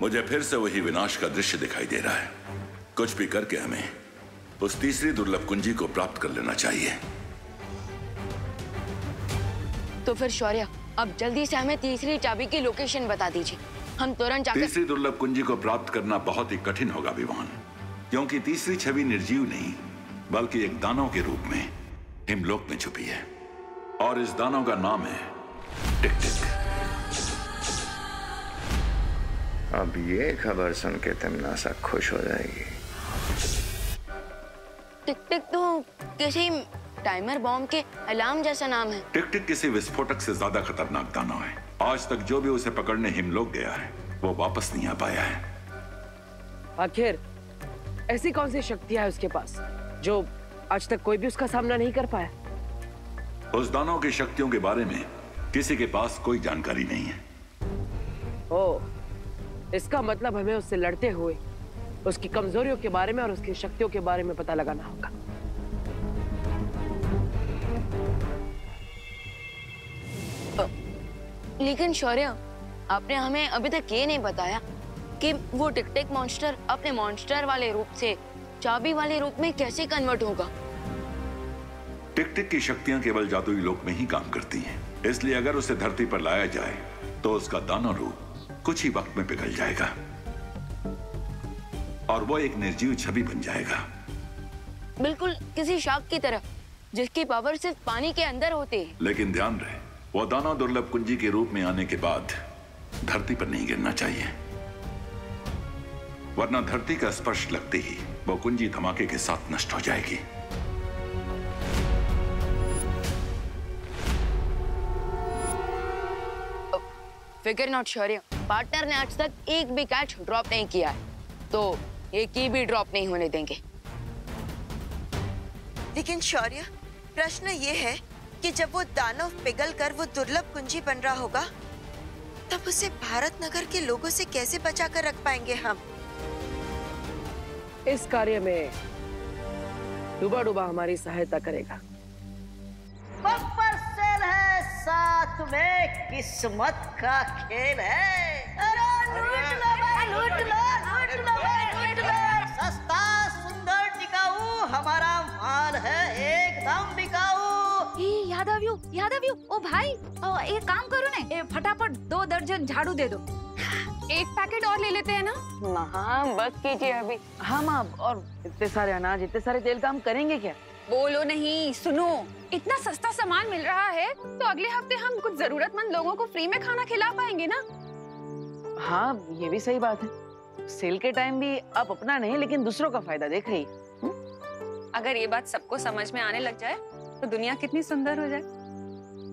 मुझे फिर से वही विनाश का दृश्य दिखाई दे रहा है। कुछ भी करके हमें उस तीसरी दुर्लभ कुंजी को प्राप्त कर लेना चाहिए। तो फिर शौर्य, अब जल्दी से हमें तीसरी चाबी की लोकेशन बता दीजिए, हम तुरंत जाकर। तीसरी दुर्लभ कुंजी को प्राप्त करना बहुत ही कठिन होगा विवान, क्योंकि तीसरी छवि निर्जीव नहीं बल्कि एक दानव के रूप में हिमलोक में छुपी है, और इस दानव का नाम है टिक-टिक। अब ये खबर सुन के तिमनासा खुश हो जाएगी। टिक-टिक तो किसी टाइमर बॉम्ब के अलार्म जैसा नाम है। टिक-टिक किसी विस्फोटक से ज्यादा खतरनाक दानव है। आज तक जो भी उसे पकड़ने हिमलोक गया है वो वापस नहीं आ पाया है। आखिर ऐसी कौन सी शक्तियां है उसके पास जो आज तक कोई भी उसका सामना नहीं कर पाया? उस दानव की शक्तियों के बारे में किसी के पास कोई जानकारी नहीं है। ओह, इसका मतलब हमें उससे लड़ते हुए उसकी कमजोरियों के बारे में और उसकी शक्तियों के बारे में पता लगाना होगा। लेकिन शौर्य, आपने हमें अभी तक ये नहीं बताया कि वो टिक-टिक मॉन्स्टर अपने मॉन्स्टर वाले रूप से चाबी वाले रूप में कैसे कन्वर्ट होगा। टिक-टिक की शक्तियां केवल जादुई लोक में ही काम करती हैं, इसलिए अगर उसे धरती पर लाया जाए तो उसका दानव रूप कुछ ही वक्त में पिघल जाएगा और वो एक निर्जीव छवि बन जाएगा। बिल्कुल किसी शार्क की तरह जिसकी पावर सिर्फ पानी के अंदर होती है। लेकिन ध्यान रहे, वो दानव दुर्लभ कुंजी के रूप में आने के बाद धरती पर नहीं गिरना चाहिए, वरना धरती का स्पर्श लगते ही वो कुंजी धमाके के साथ नष्ट हो जाएगी। फिकर नॉट शौर्य, पार्टनर ने आज तक एक भी कैच ड्रॉप नहीं किया है, तो एक की भी ड्रॉप नहीं होने देंगे। लेकिन शौर्य, प्रश्न ये है कि जब वो दानव पिघल कर वो दुर्लभ कुंजी बन रहा होगा, तब उसे भारत नगर के लोगों से कैसे बचा कर रख पाएंगे हम? इस कार्य में डूबा डूबा हमारी सहायता करेगा। बम्पर सेल है, साथ में किस्मत का खेल है। अरे लूट लो भाई, लूट लो, लूट लो भाई, लूट लो। सस्ता सुंदर टिकाऊ हमारा माल है, एकदम बिकाऊ। यादव, ओ भाई, एक काम करो ना, फटाफट 2 दर्जन झाड़ू दे दो। एक पैकेट और ले लेते हैं ना। हाँ, बस कीजिए अभी। हाँ माँ, और इतने सारे अनाज, इतने सारे तेल का हम करेंगे क्या? बोलो नहीं, सुनो, इतना सस्ता सामान मिल रहा है तो अगले हफ्ते हम कुछ जरूरतमंद लोगों को फ्री में खाना खिला पाएंगे ना। हाँ, ये भी सही बात है। सेल के टाइम भी आप अपना नहीं लेकिन दूसरों का फायदा देख रही। अगर ये बात सबको समझ में आने लग जाए तो दुनिया कितनी सुंदर हो जाए।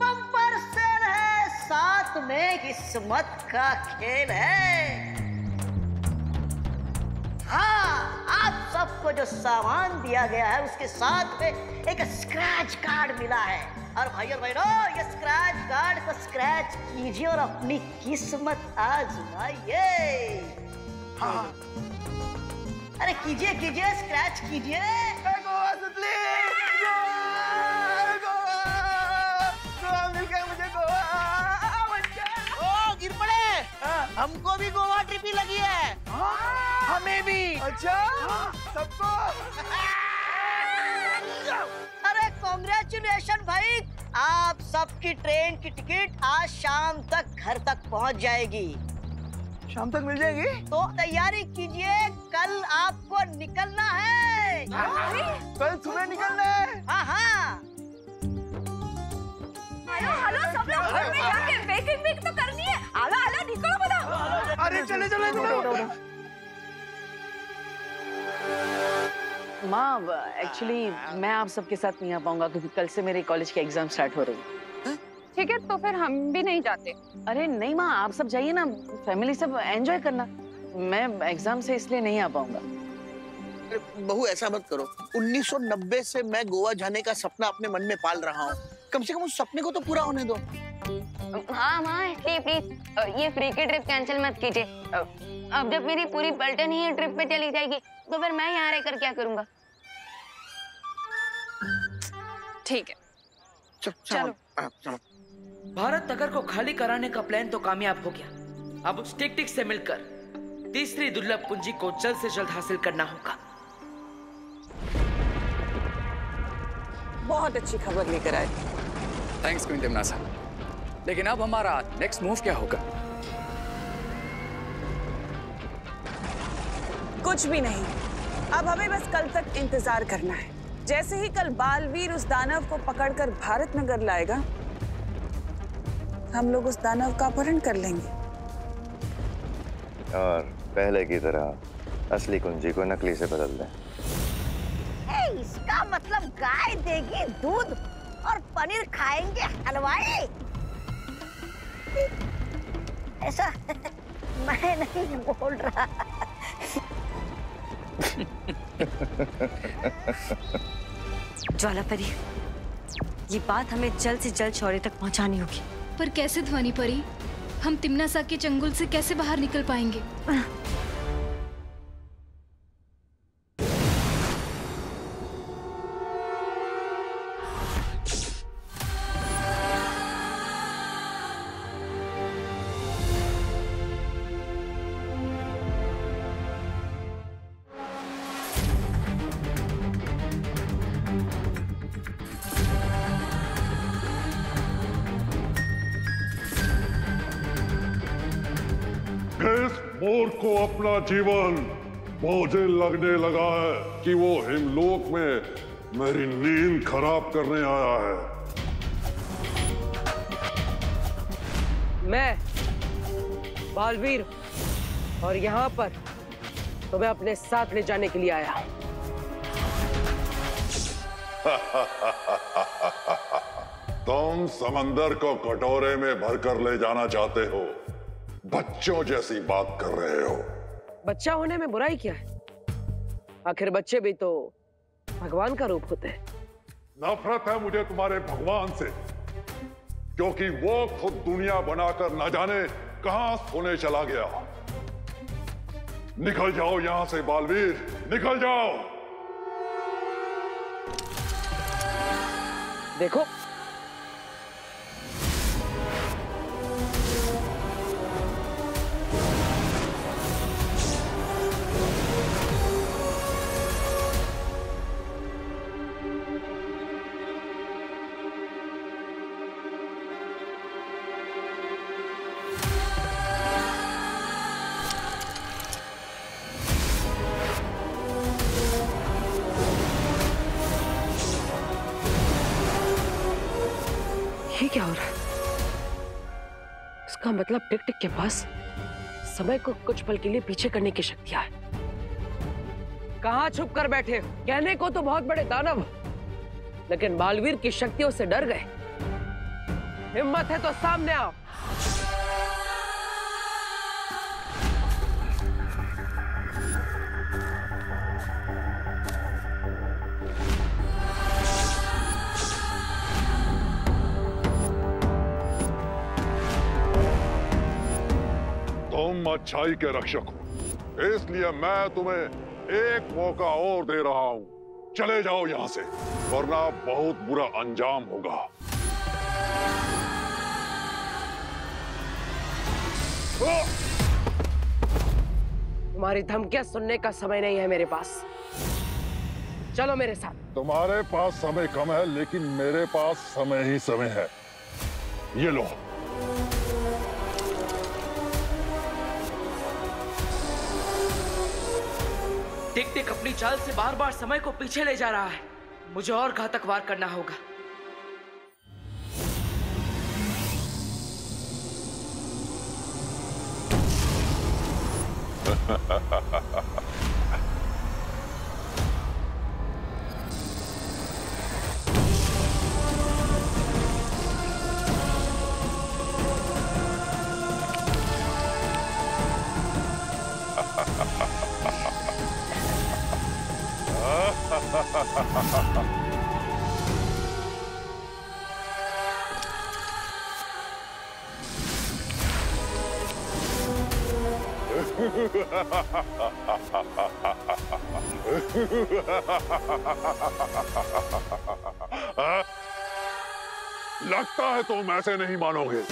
बम्पर सेल है, साथ में किस्मत का खेल है। हाँ, आप सबको जो सामान दिया गया है उसके साथ में एक स्क्रैच कार्ड मिला है, और भाइयों बहनों, ये स्क्रैच कार्ड को स्क्रैच कीजिए और अपनी किस्मत आजमाइए। हाँ, अरे कीजिए कीजिए, स्क्रैच कीजिए। गिर पड़े, हमको भी गोवा ट्रिप ही लगी है। हमें भी। अच्छा, सबको। अरे कांग्रेचुलेशन भाई, आप सबकी ट्रेन की टिकट आज शाम तक घर तक पहुंच जाएगी। शाम तक मिल जाएगी? तो तैयारी कीजिए, कल आपको निकलना है। कल सुबह निकलना है? हाँ हाँ। हेलो, सब लोग घर में जाके बेकिंग तो करनी है। आला निकलो बताओ। अरे चले चले। माँ, एक्चुअली मैं आप सबके साथ नहीं आ पाऊंगा क्योंकि कल से मेरे कॉलेज के एग्जाम स्टार्ट हो रही है। ठीक है, तो फिर हम भी नहीं जाते। अरे नहीं माँ, आप सब जाइए ना, फैमिली सब एंजॉय करना। मैं एग्जाम से इसलिए नहीं आ पाऊंगा। बहू ऐसा मत करो, 1990 से मैं गोवा जाने का सपना अपने मन में पाल रहा हूँ, कम से कम उस सपने को तो पूरा होने दो। हाँ माँ, इसलिए प्लीज ये फ्री की ट्रिप कैंसिल मत कीजिए। अब जब मेरी पूरी पलटन ही ट्रिप पे चली जाएगी तो फिर मैं यहाँ रहकर क्या करूँगा? ठीक है, चलो। भारत नगर को खाली कराने का प्लान तो कामयाब हो गया। अब उस टिक-टिक से मिलकर तीसरी दुर्लभ कुंजी को जल्द से जल्द हासिल करना होगा। बहुत अच्छी खबर लेकर आए। थैंक्स क्वीन टिमनासा। लेकिन अब हमारा नेक्स्ट मूव क्या होगा? कुछ भी नहीं, अब हमें बस कल तक इंतजार करना है। जैसे ही कल बालवीर उस दानव को पकड़कर भारत नगर लाएगा, हम लोग उस दानव का अपहरण कर लेंगे और पहले की तरह असली कुंजी को नकली से बदल दें। इसका मतलब गाय देगी दूध और पनीर खाएंगे हलवाई। ऐसा मैं नहीं बोल रहा। ज्वालापरी, ये बात हमें जल्द से जल्द शौर्य तक पहुंचानी होगी। पर कैसे ध्वनि परी? हम तिम्नासा के चंगुल से कैसे बाहर निकल पाएंगे? इस मोर को अपना जीवन बोझ लगने लगा है कि वो हिमलोक में मेरी नींद खराब करने आया है। मैं बालवीर और यहाँ पर तुम्हें अपने साथ ले जाने के लिए आया हूँ। तुम समंदर को कटोरे में भरकर ले जाना चाहते हो, बच्चों जैसी बात कर रहे हो। बच्चा होने में बुराई क्या है? आखिर बच्चे भी तो भगवान का रूप होते हैं। नफरत है मुझे तुम्हारे भगवान से, क्योंकि वो खुद दुनिया बनाकर न जाने कहां सोने चला गया। निकल जाओ यहां से बालवीर, निकल जाओ। देखो, ये क्या हो रहा है? इसका मतलब टिक टिक के पास समय को कुछ पल के लिए पीछे करने की शक्तियां है। कहां छुप कर बैठे हो? कहने को तो बहुत बड़े दानव, लेकिन बालवीर की शक्तियों से डर गए। हिम्मत है तो सामने आओ। तुम अच्छाई के रक्षक हो, इसलिए मैं तुम्हें एक मौका और दे रहा हूं। चले जाओ यहां से, वरना बहुत बुरा अंजाम होगा। तुम्हारी धमकियां सुनने का समय नहीं है मेरे पास। चलो मेरे साथ। तुम्हारे पास समय कम है, लेकिन मेरे पास समय ही समय है। ये लो। टिक टिक अपनी चाल से बार बार समय को पीछे ले जा रहा है। मुझे और घातक वार करना होगा। लगता है तुम ऐसे नहीं मानोगे।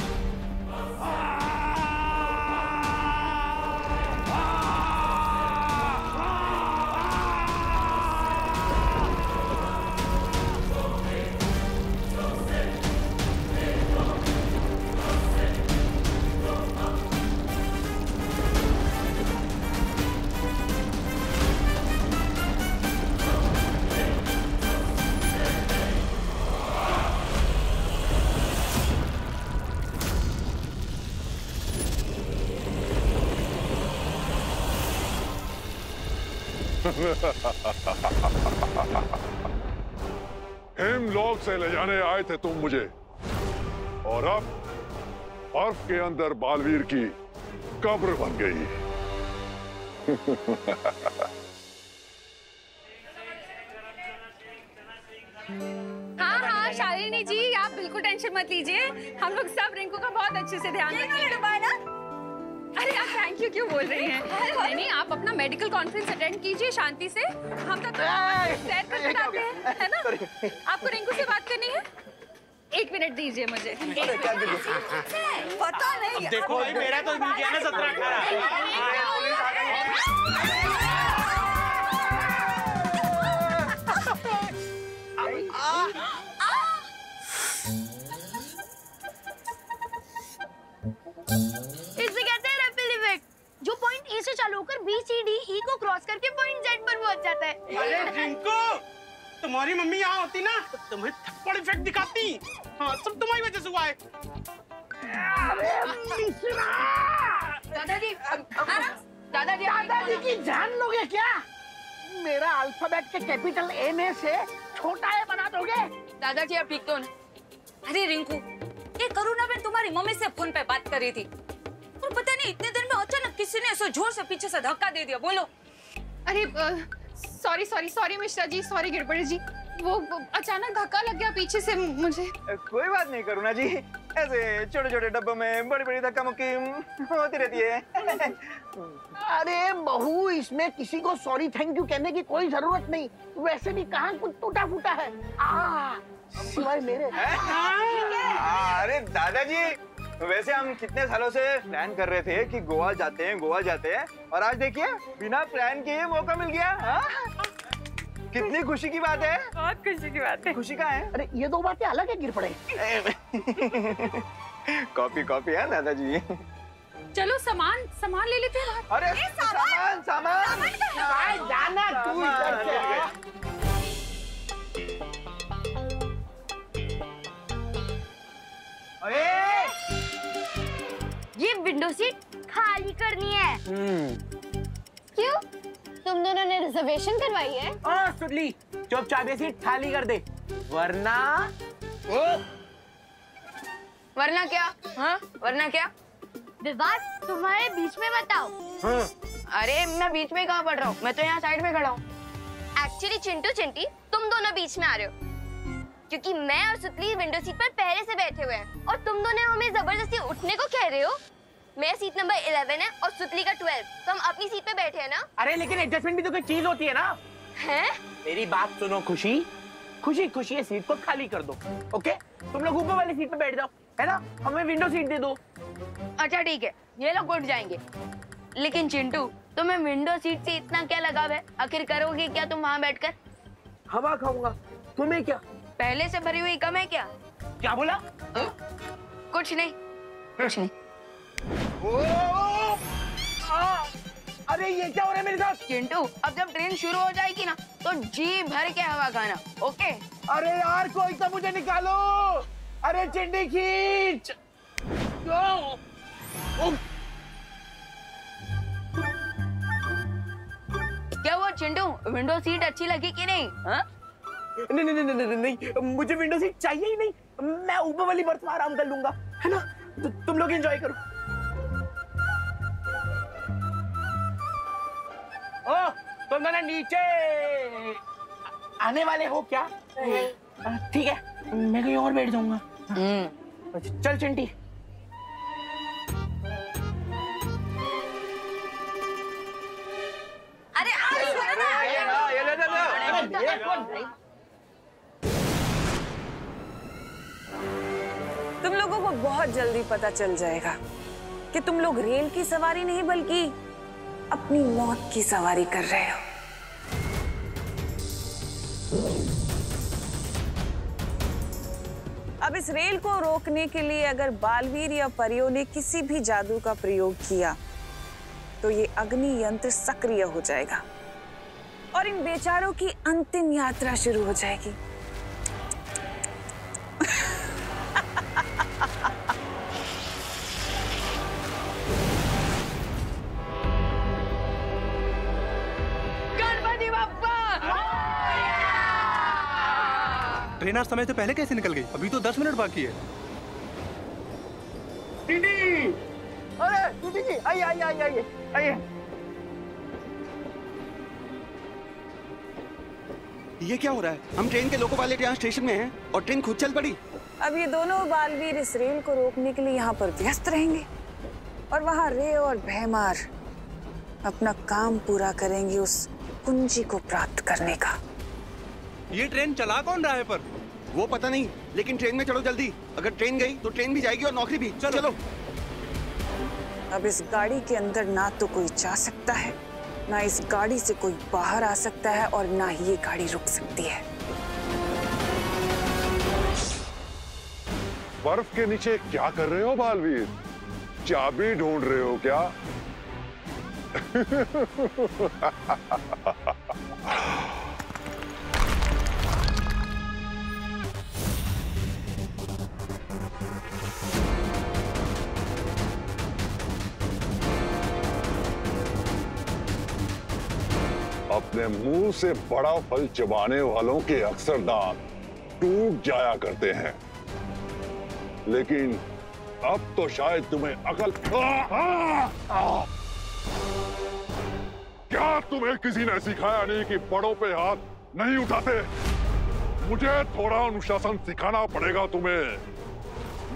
हिमलोक से ले जाने आए थे तुम मुझे, और अब बर्फ के अंदर बालवीर की कब्र बन गई। हाँ शालिनी जी, आप बिल्कुल टेंशन मत लीजिए, हम लोग सब रिंकू का बहुत अच्छे से ध्यान रखेंगे। अरे आप थैंक यू क्यों बोल रही हैं? नहीं, आप अपना मेडिकल कॉन्फ्रेंस अटेंड कीजिए शांति से, हम तब सैर कर बताते हैं, है ना? आपको रिंकू से बात करनी है? 1 मिनट दीजिए मुझे। पता नहीं। देखो भाई, मेरा तो मिल गया ना 17-18। इसे कहते हैं रैपिड इफेक्ट, जो पॉइंट ए से चालू होकर बी सी डी ई को क्रॉस करके पॉइंट जेड पर पहुंच जाता है। अरे रिंकू, तुम्हारी मम्मी यहाँ होती ना तो तुम्हें थप्पड़ इफेक्ट दिखाती। हाँ, सब तुम्हारी वजह से हुआ है। दादाजी की जान लोगे क्या? मेरा अल्फाबेट के कैपिटल ए में से छोटा ए बना दोगे? दादाजी आप ठीक तो ना? अरे रिंकू, ये करुणा बहन तुम्हारी मम्मी से फोन पे बात कर रही थी और पता नहीं इतने देर में अचानक किसी ने ऐसा जोर से पीछे से धक्का दे दिया। बोलो। अरे सॉरी मिश्रा जी, सॉरी गिरबड़ी जी, वो अचानक धक्का लग गया पीछे से मुझे। कोई बात नहीं करुणा जी, ऐसे छोटे छोटे डब्बों में बड़ी बड़ी धक्का मुक्की होती रहती है। अरे बहू, इसमें किसी को सॉरी थैंक यू कहने की कोई जरूरत नहीं, वैसे भी कहाँ कुछ टूटा फूटा है सिवाय मेरे। अरे दादाजी, वैसे हम कितने सालों से प्लान कर रहे थे कि गोवा जाते हैं और आज देखिए बिना प्लान के मौका मिल गया। कितनी खुशी की बात है। बहुत खुशी की बात है। खुशी का है। अरे ये दो बातें अलग है गिरपड़े। कॉपी है दादाजी। चलो सामान ले लेते हैं। अरे सामान जाना तू इधर से। ये विंडो सीट खाली करनी है। क्यों? तुम दोनों ने रिजर्वेशन करवाई है? सुडली, चुपचाप ये सीट खाली कर दे, वरना क्या? हाँ, वरना क्या? विवाद तुम्हारे बीच में बताओ। अरे मैं बीच में कहाँ पड़ रहा हूँ, मैं तो यहाँ साइड में खड़ा हूँ। एक्चुअली चिंटू चिंटी तुम दोनों बीच में आ रहे हो, क्योंकि मैं और सुतली विंडो सीट पर पहले से बैठे हुए हैं और तुम दोनों हमें जबरदस्ती उठने को कह रहे हो। मेरा सीट नंबर 11 है और सुतली का 12, तो हम अपनी सीट पे बैठे हैं ना। अरे लेकिन एडजस्टमेंट भी तो कोई चीज होती है ना। हैं? मेरी बात सुनो खुशी, ये सीट को खाली कर दो। ओके, तुम लोग ऊपर वाली सीट पे बैठ जाओ, है ना? हमें विंडो सीट दे दो। अच्छा ठीक है, ये लोग उठ जाएंगे। लेकिन चिंटू, तुम्हें विंडो सीट से इतना क्या लगाव है? आखिर करोगे क्या तुम वहाँ बैठकर? हवा खाऊंगा, तुम्हें क्या? पहले से भरी हुई कम है क्या? क्या बोला? कुछ नहीं। अरे ये क्या हो रहा है मेरे साथ? चिंटू, अब जब ट्रेन शुरू हो जाएगी ना तो जी भर के हवा खाना, ओके? अरे यार कोई तो मुझे निकालो। अरे चिंटी खींच। क्या हुआ चिंटू, विंडो सीट अच्छी लगी कि नहीं? हाँ? नहीं, मुझे विंडो सीट चाहिए ही नहीं। मैं ऊपर वाली बर्थ में आराम कर लूंगा, है ना? तुम लोग एंजॉय करो। तुम दोनों नीचे आने वाले हो क्या? ठीक है, मैं कहीं और बैठ जाऊंगा। चल चिंटी। अरे तुम लोगों को बहुत जल्दी पता चल जाएगा कि तुम लोग रेल की सवारी नहीं बल्कि अपनी मौत की सवारी कर रहे हो। अब इस रेल को रोकने के लिए अगर बालवीर या परियों ने किसी भी जादू का प्रयोग किया तो ये अग्नि यंत्र सक्रिय हो जाएगा और इन बेचारों की अंतिम यात्रा शुरू हो जाएगी। गणपति ट्रेन आज समय से पहले कैसे निकल गई? अभी तो 10 मिनट बाकी है। टीटी! अरे टीटी जी, आइए आइए आइए आइए आइए। ये क्या हो रहा है? हम ट्रेन के लोको पायलट यहाँ स्टेशन में हैं और ट्रेन खुद चल पड़ी। अब ये दोनों बालवीर इस रेल को रोकने के लिए यहाँ पर व्यस्त रहेंगे और वहाँ रे और भैमार अपना काम पूरा करेंगे उस कुंजी को प्राप्त करने का। ये ट्रेन चला कौन रहा है पर? वो पता नहीं, लेकिन ट्रेन में चढ़ो जल्दी। अगर ट्रेन गई तो ट्रेन भी जाएगी और नौकरी भी। चलो। अब इस गाड़ी के अंदर ना तो कोई जा सकता है, ना इस गाड़ी से कोई बाहर आ सकता है और ना ही ये गाड़ी रुक सकती है। बर्फ के नीचे क्या कर रहे हो बालवीर? चाबी ढूंढ रहे हो क्या? अपने मुंह से बड़ा फल चबाने वालों के अक्सर दांत टूट जाया करते हैं, लेकिन अब तो शायद तुम्हें अकल। क्या तुम्हें किसी ने सिखाया नहीं कि बड़ों पे हाथ नहीं उठाते? मुझे थोड़ा अनुशासन सिखाना पड़ेगा तुम्हें।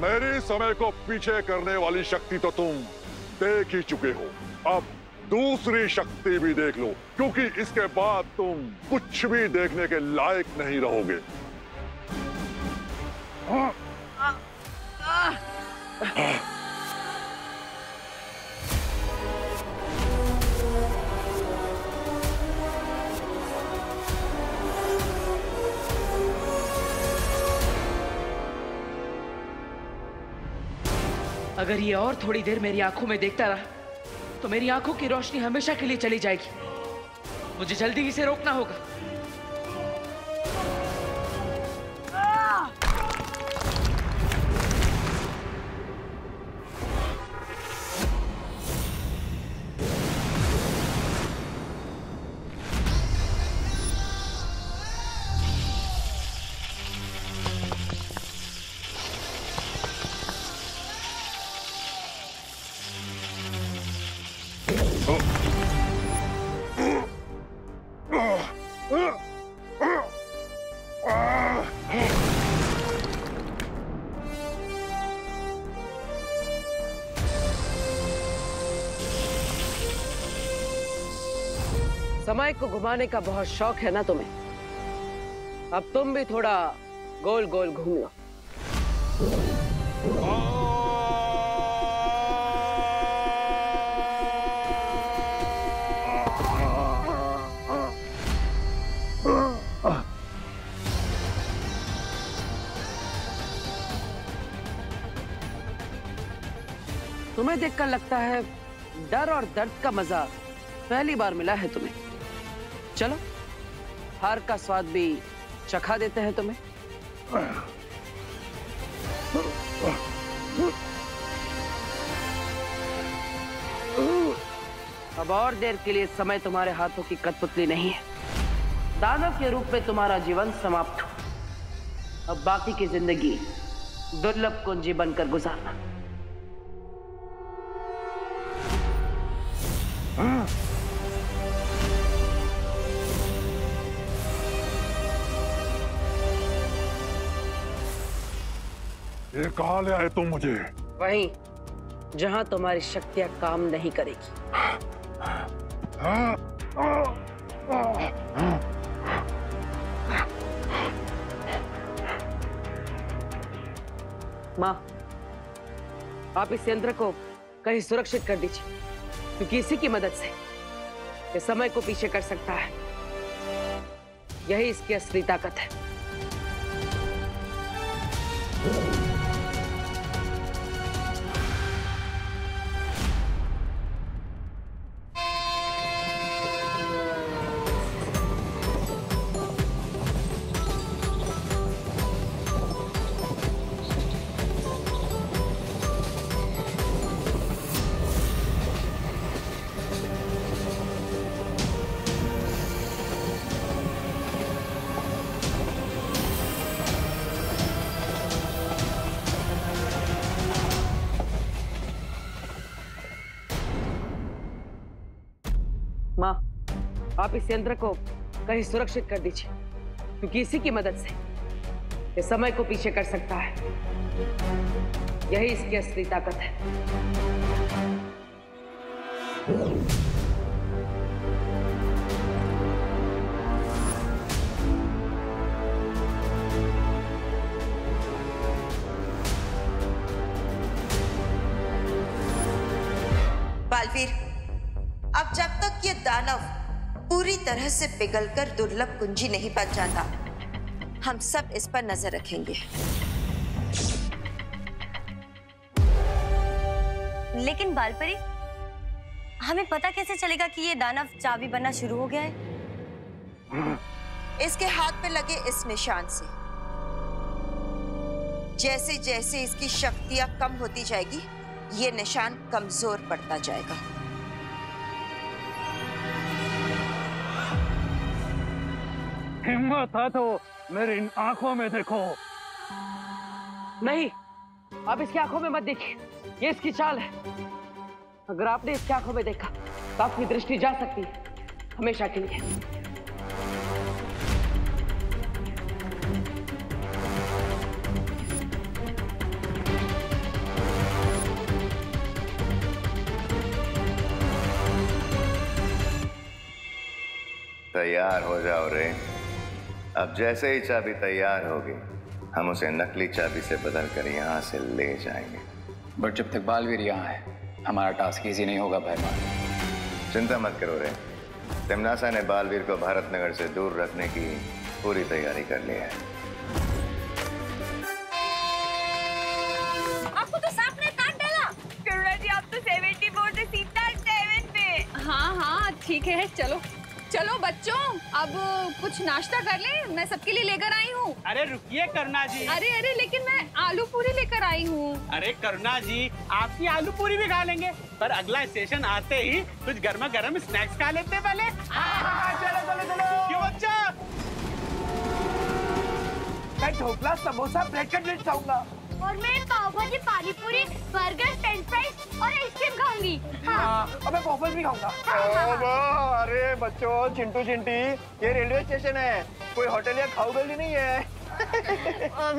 मेरे समय को पीछे करने वाली शक्ति तो तुम देख ही चुके हो, अब दूसरी शक्ति भी देख लो, क्योंकि इसके बाद तुम कुछ भी देखने के लायक नहीं रहोगे। अगर ये और थोड़ी देर मेरी आंखों में देखता रहा तो मेरी आंखों की रोशनी हमेशा के लिए चली जाएगी। मुझे जल्दी इसे रोकना होगा। समय को घुमाने का बहुत शौक है ना तुम्हें? अब तुम भी थोड़ा गोल गोल घूम लो। तुम्हें देखकर लगता है डर और दर्द का मजा पहली बार मिला है तुम्हें। चलो हार का स्वाद भी चखा देते हैं तुम्हें। अब और देर के लिए समय तुम्हारे हाथों की कठपुतली नहीं है। दानव के रूप में तुम्हारा जीवन समाप्त हो। अब बाकी की जिंदगी दुर्लभ कुंजी बनकर गुजारना। ये कहाँ ले आए तुम मुझे? वहीं जहां तुम्हारी शक्तियां काम नहीं करेगी। माँ, आप इस यंत्र को कहीं सुरक्षित कर दीजिए, क्योंकि इसी की मदद से ये समय को पीछे कर सकता है। यही इसकी असली ताकत है। माँ, आप इस यंत्र को कहीं सुरक्षित कर दीजिए, क्योंकि इसी की मदद से ये समय को पीछे कर सकता है। यही इसकी असली ताकत है। बालवीर, अब जब तक ये दानव पूरी तरह से पिघलकर दुर्लभ कुंजी नहीं बन जाता, हम सब इस पर नजर रखेंगे। लेकिन बालपरी, हमें पता कैसे चलेगा कि ये दानव चाबी बनना शुरू हो गया है? इसके हाथ पे लगे इस निशान से जैसे जैसे इसकी शक्तियां कम होती जाएगी, ये निशान कमजोर पड़ता जाएगा। हिम्मत है तो मेरी इन आंखों में देखो। नहीं, आप इसकी आंखों में मत देखिए, ये इसकी चाल है। अगर आपने इसकी आंखों में देखा तो आपकी दृष्टि जा सकती है हमेशा के लिए। तैयार हो जाओ रे। अब जैसे ही चाबी तैयार होगी, हम उसे नकली चाबी से बदलकर यहाँ से ले जाएंगे। बट जब तक बालवीर यहाँ है, हमारा टास्क इजी नहीं होगा भाई मान। चिंता मत करो रे, तिमनासा ने बालवीर को भारत नगर से दूर रखने की पूरी तैयारी कर ली है। आपको तो सांप ने काट डाला। करुणा जी, आप तो 74 से सीधा 7 पे। हाँ, ठीक है, चलो चलो बच्चों, अब कुछ नाश्ता कर लें। मैं सबके लिए लेकर आई हूँ। अरे रुकिए करुणा जी। अरे लेकिन मैं आलू पूरी लेकर आई हूँ। अरे करुणा जी, आपकी आलू पूरी भी खा लेंगे, पर अगला स्टेशन आते ही कुछ गर्मा गर्म स्नैक्स खा लेते पहले। चलो। क्यों बच्चा? मैं ढोकला, समोसा, ब्रेड कटलेट खाऊंगा। और मैं पाव भाजी, पानी पूरी, बर्गर, फ्रेंच फ्राइज और आइसक्रीम खाऊंगी। हाँ। और मैं वॉफल्स भी खाऊंगा। अरे बच्चों, चिंटू चिंटी, ये रेलवे स्टेशन है, कोई होटल या खाऊ गली नहीं है।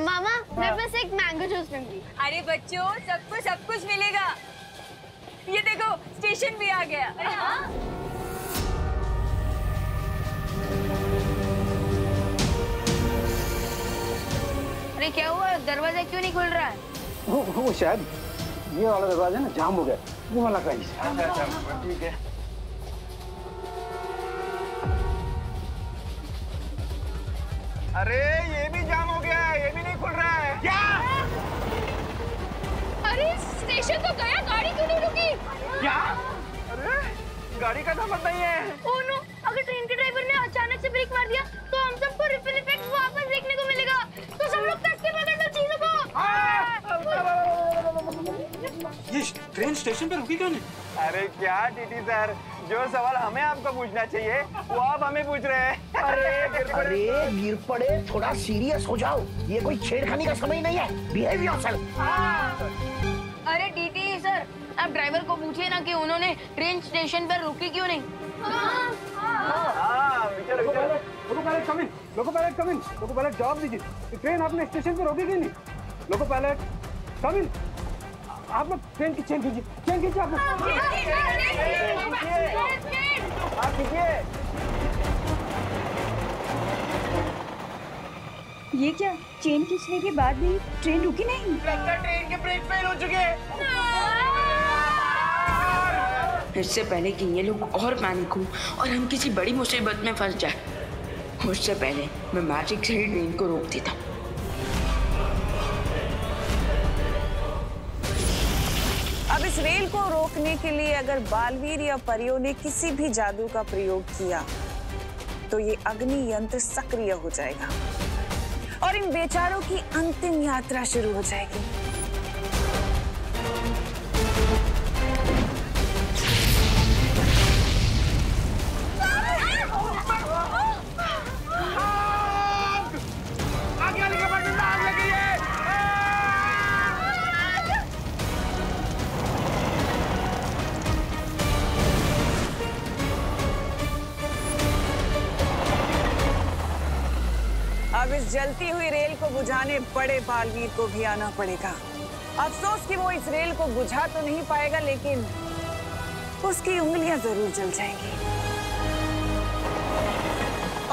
मामा, मैं बस एक मैंगो जूस लूंगी। अरे बच्चों, सबको सब कुछ मिलेगा। ये देखो, स्टेशन भी आ गया। अरे क्या हुआ, दरवाजा क्यों नहीं खुल रहा है? वो शायद ये वाला दरवाजा ना जाम हो गया, वो वाला का ही। ठीक है। अरे ये भी जाम हो गया है, ये भी नहीं खुल रहा है। क्या? अरे स्टेशन तो गया, गाड़ी क्यों नहीं रुकी? क्या? अरे गाड़ी का नंबर नहीं है। ओह नो, अगर ट्रेन के ड्राइवर ने अचानक से ब्रेक मार दिया तो हम सबको रिपल इफेक्ट वापस देखने को मिलेगा। तो सब लोग कस के पकड़ लो चीजों को। ये ट्रेन स्टेशन पे रुकी क्यों नहीं? अरे क्या टीटी सर, जो सवाल हमें आपको पूछना चाहिए वो आप हमें पूछ रहे हैं। अरे गिर पड़े, थोड़ा सीरियस हो जाओ। ये कोई छेड़खानी का समय नहीं है। Behave yourself. अरे टीटी सर, आप ड्राइवर को पूछिए ना कि उन्होंने ट्रेन स्टेशन पर रुकी क्यों नहीं। लोको पायलट जवाब दीजिए, ट्रेन आपने स्टेशन पे रोकी क्यों नहीं? लोको पायलट कम इन। आप लोग ट्रेन की चेन कीजिए आप लोग। ये क्या, चेन खींचने के बाद भी ट्रेन रुकी नहीं? लगता है ट्रेन के ब्रेक फेल हो चुके हैं। इससे पहले कि ये लोग और पैनिक हो और हम किसी बड़ी मुसीबत में फंस जाए, उससे पहले मैं मैजिक से ही ट्रेन को रोक देता। अब इस रेल को रोकने के लिए अगर बालवीर या परियों ने किसी भी जादू का प्रयोग किया तो ये अग्नि यंत्र सक्रिय हो जाएगा और इन बेचारों की अंतिम यात्रा शुरू हो जाएगी। अब इस जलती हुई रेल को बुझाने बड़े बालवीर को भी आना पड़ेगा। अफसोस कि वो इस रेल को बुझा तो नहीं पाएगा, लेकिन उसकी उंगलियां जरूर जल जाएंगी।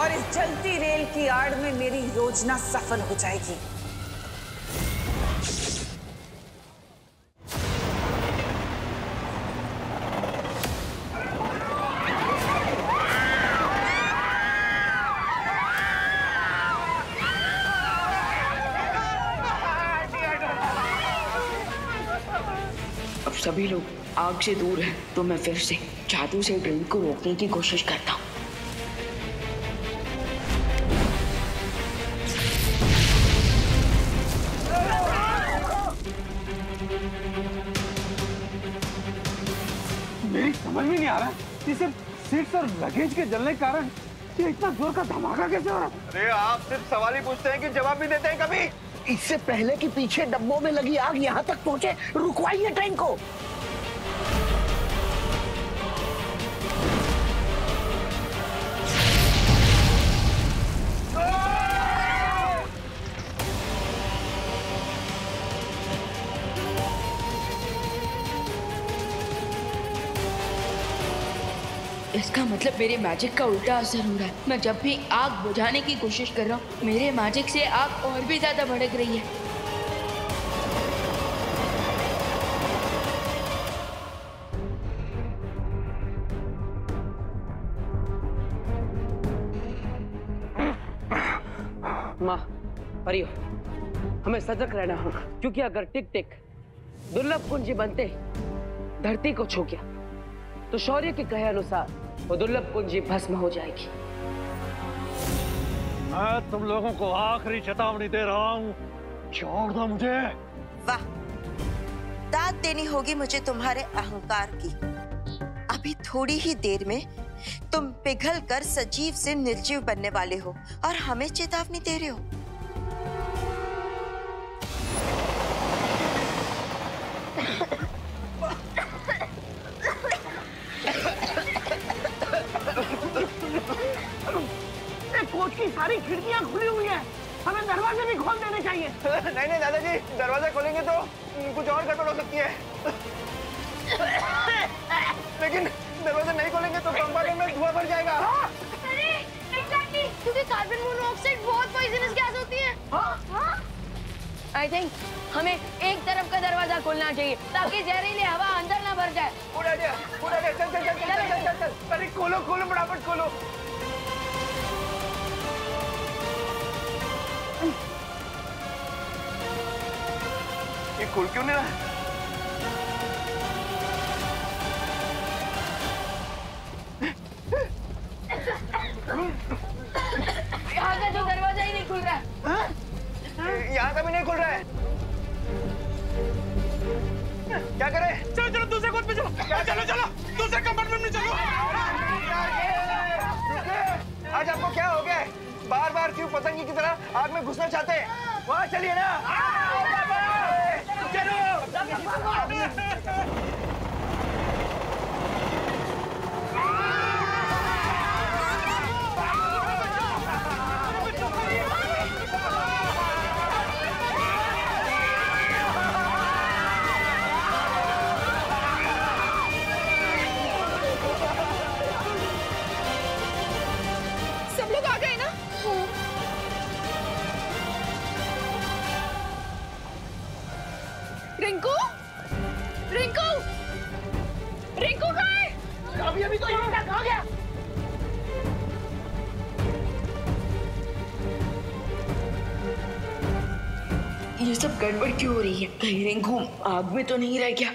और इस जलती रेल की आड़ में मेरी योजना सफल हो जाएगी। अब सभी लोग आग से दूर हैं, तो मैं फिर से जादू से ट्रेन को रोकने की कोशिश करता हूँ। मेरी समझ में नहीं आ रहा कि सिर्फ सीट्स और लगेज के जलने के कारण ये इतना जोर का धमाका कैसे हो रहा है? अरे आप सिर्फ सवाल ही पूछते हैं कि जवाब भी देते हैं कभी? इससे पहले कि पीछे डब्बों में लगी आग यहाँ तक पहुँचे, रुकवाइए ट्रेन को। इसका मतलब मेरे मैजिक का उल्टा असर हो रहा है। मैं जब भी आग बुझाने की कोशिश कर रहा हूँ, मेरे मैजिक से आग और भी ज्यादा भड़क रही है। माँ, परियो, हमें सजग रहना होगा, क्योंकि अगर टिक टिक दुर्लभ कुंजी बनते धरती को छू गया तो शौर्य के कहे अनुसार वो दुर्लभ कुंजी भस्म हो जाएगी। मैं तुम लोगों को आखिरी चेतावनी दे रहा हूँ, छोड़ दो मुझे। वाह, दाद देनी होगी मुझे तुम्हारे अहंकार की। अभी थोड़ी ही देर में तुम पिघल कर सजीव से निर्जीव बनने वाले हो और हमें चेतावनी दे रहे हो। कोच की सारी खिड़कियां खुली हुई हैं, हमें दरवाजे भी खोल देने चाहिए। नहीं नहीं दादाजी, दरवाजा खोलेंगे तो कुछ और गड़बड़ हो सकती है। लेकिन दरवाजा नहीं खोलेंगे तो कंपार्टमेंट में धुआं भर जाएगा। अरे एग्जैक्टली, क्योंकि कार्बन मोनोऑक्साइड बहुत पॉइजनस गैस होती है। आई थिंक हमें एक तरफ का दरवाजा खोलना चाहिए ताकि जहरीली हवा अंदर ना भर जाए। उड़ा दिया, चल चल चल चल चल चल चल। अरे खोलो खोलो, फटाफट खोलो। ये खुल क्यों नहीं रहा? यहाँ का जो दरवाजा ही नहीं खुल रहा है। यहाँ का भी नहीं खुल रहा है। क्या करें? चलो चलो दूसरे कोच पे चलो। चलो चलो दूसरे कंपार्टमेंट में चलो। आज आपको क्या हो गया? बार बार क्यों पतंगी की तरह आग में घुसना चाहते हैं? वहाँ चलिए ना। चलो। सब लोग आ गए ना? रिंकू, रिंकू, रिंकू कहाँ है? अभी तो यहाँ तक आ गया। ये सब गड़बड़ क्यों हो रही है? कहीं रिंकू आग में तो नहीं रह गया?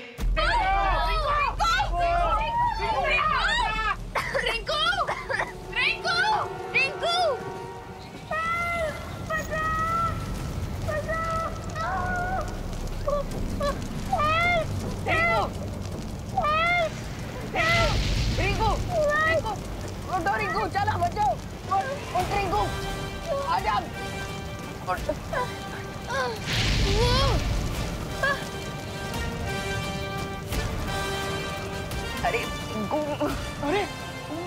रिंकू चला बचाओ। रिंकू आजा। अरे रिंकू, अरे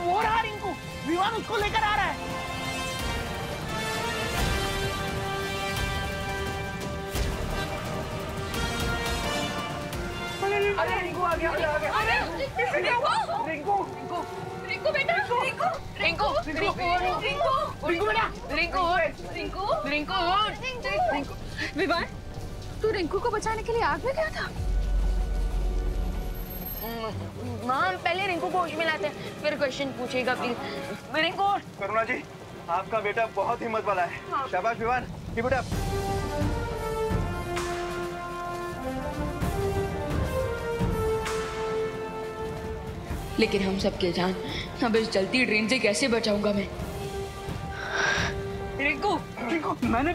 वो रहा रिंकू, विमान उसको लेकर आ रहा है। आ गया। रिंकू रिंकू बेटा, रिंकू रिंकू रिंकू रिंकू बेटा, रिंकू रिंकू रिंकू रिंकू। विवान, तू रिंकू को बचाने के लिए आग में गया था? माँ, हम पहले रिंकू को होश में लाते हैं, फिर क्वेश्चन पूछेगा प्लीज। रिंकू। करुणा जी, आपका बेटा बहुत हिम्मत वाला है। शाबाश विवान, कीप इट अप। लेकिन हम सबके जान अब इस जलती ट्रेन से कैसे बचाऊंगा मैं? रिंकू, मैंने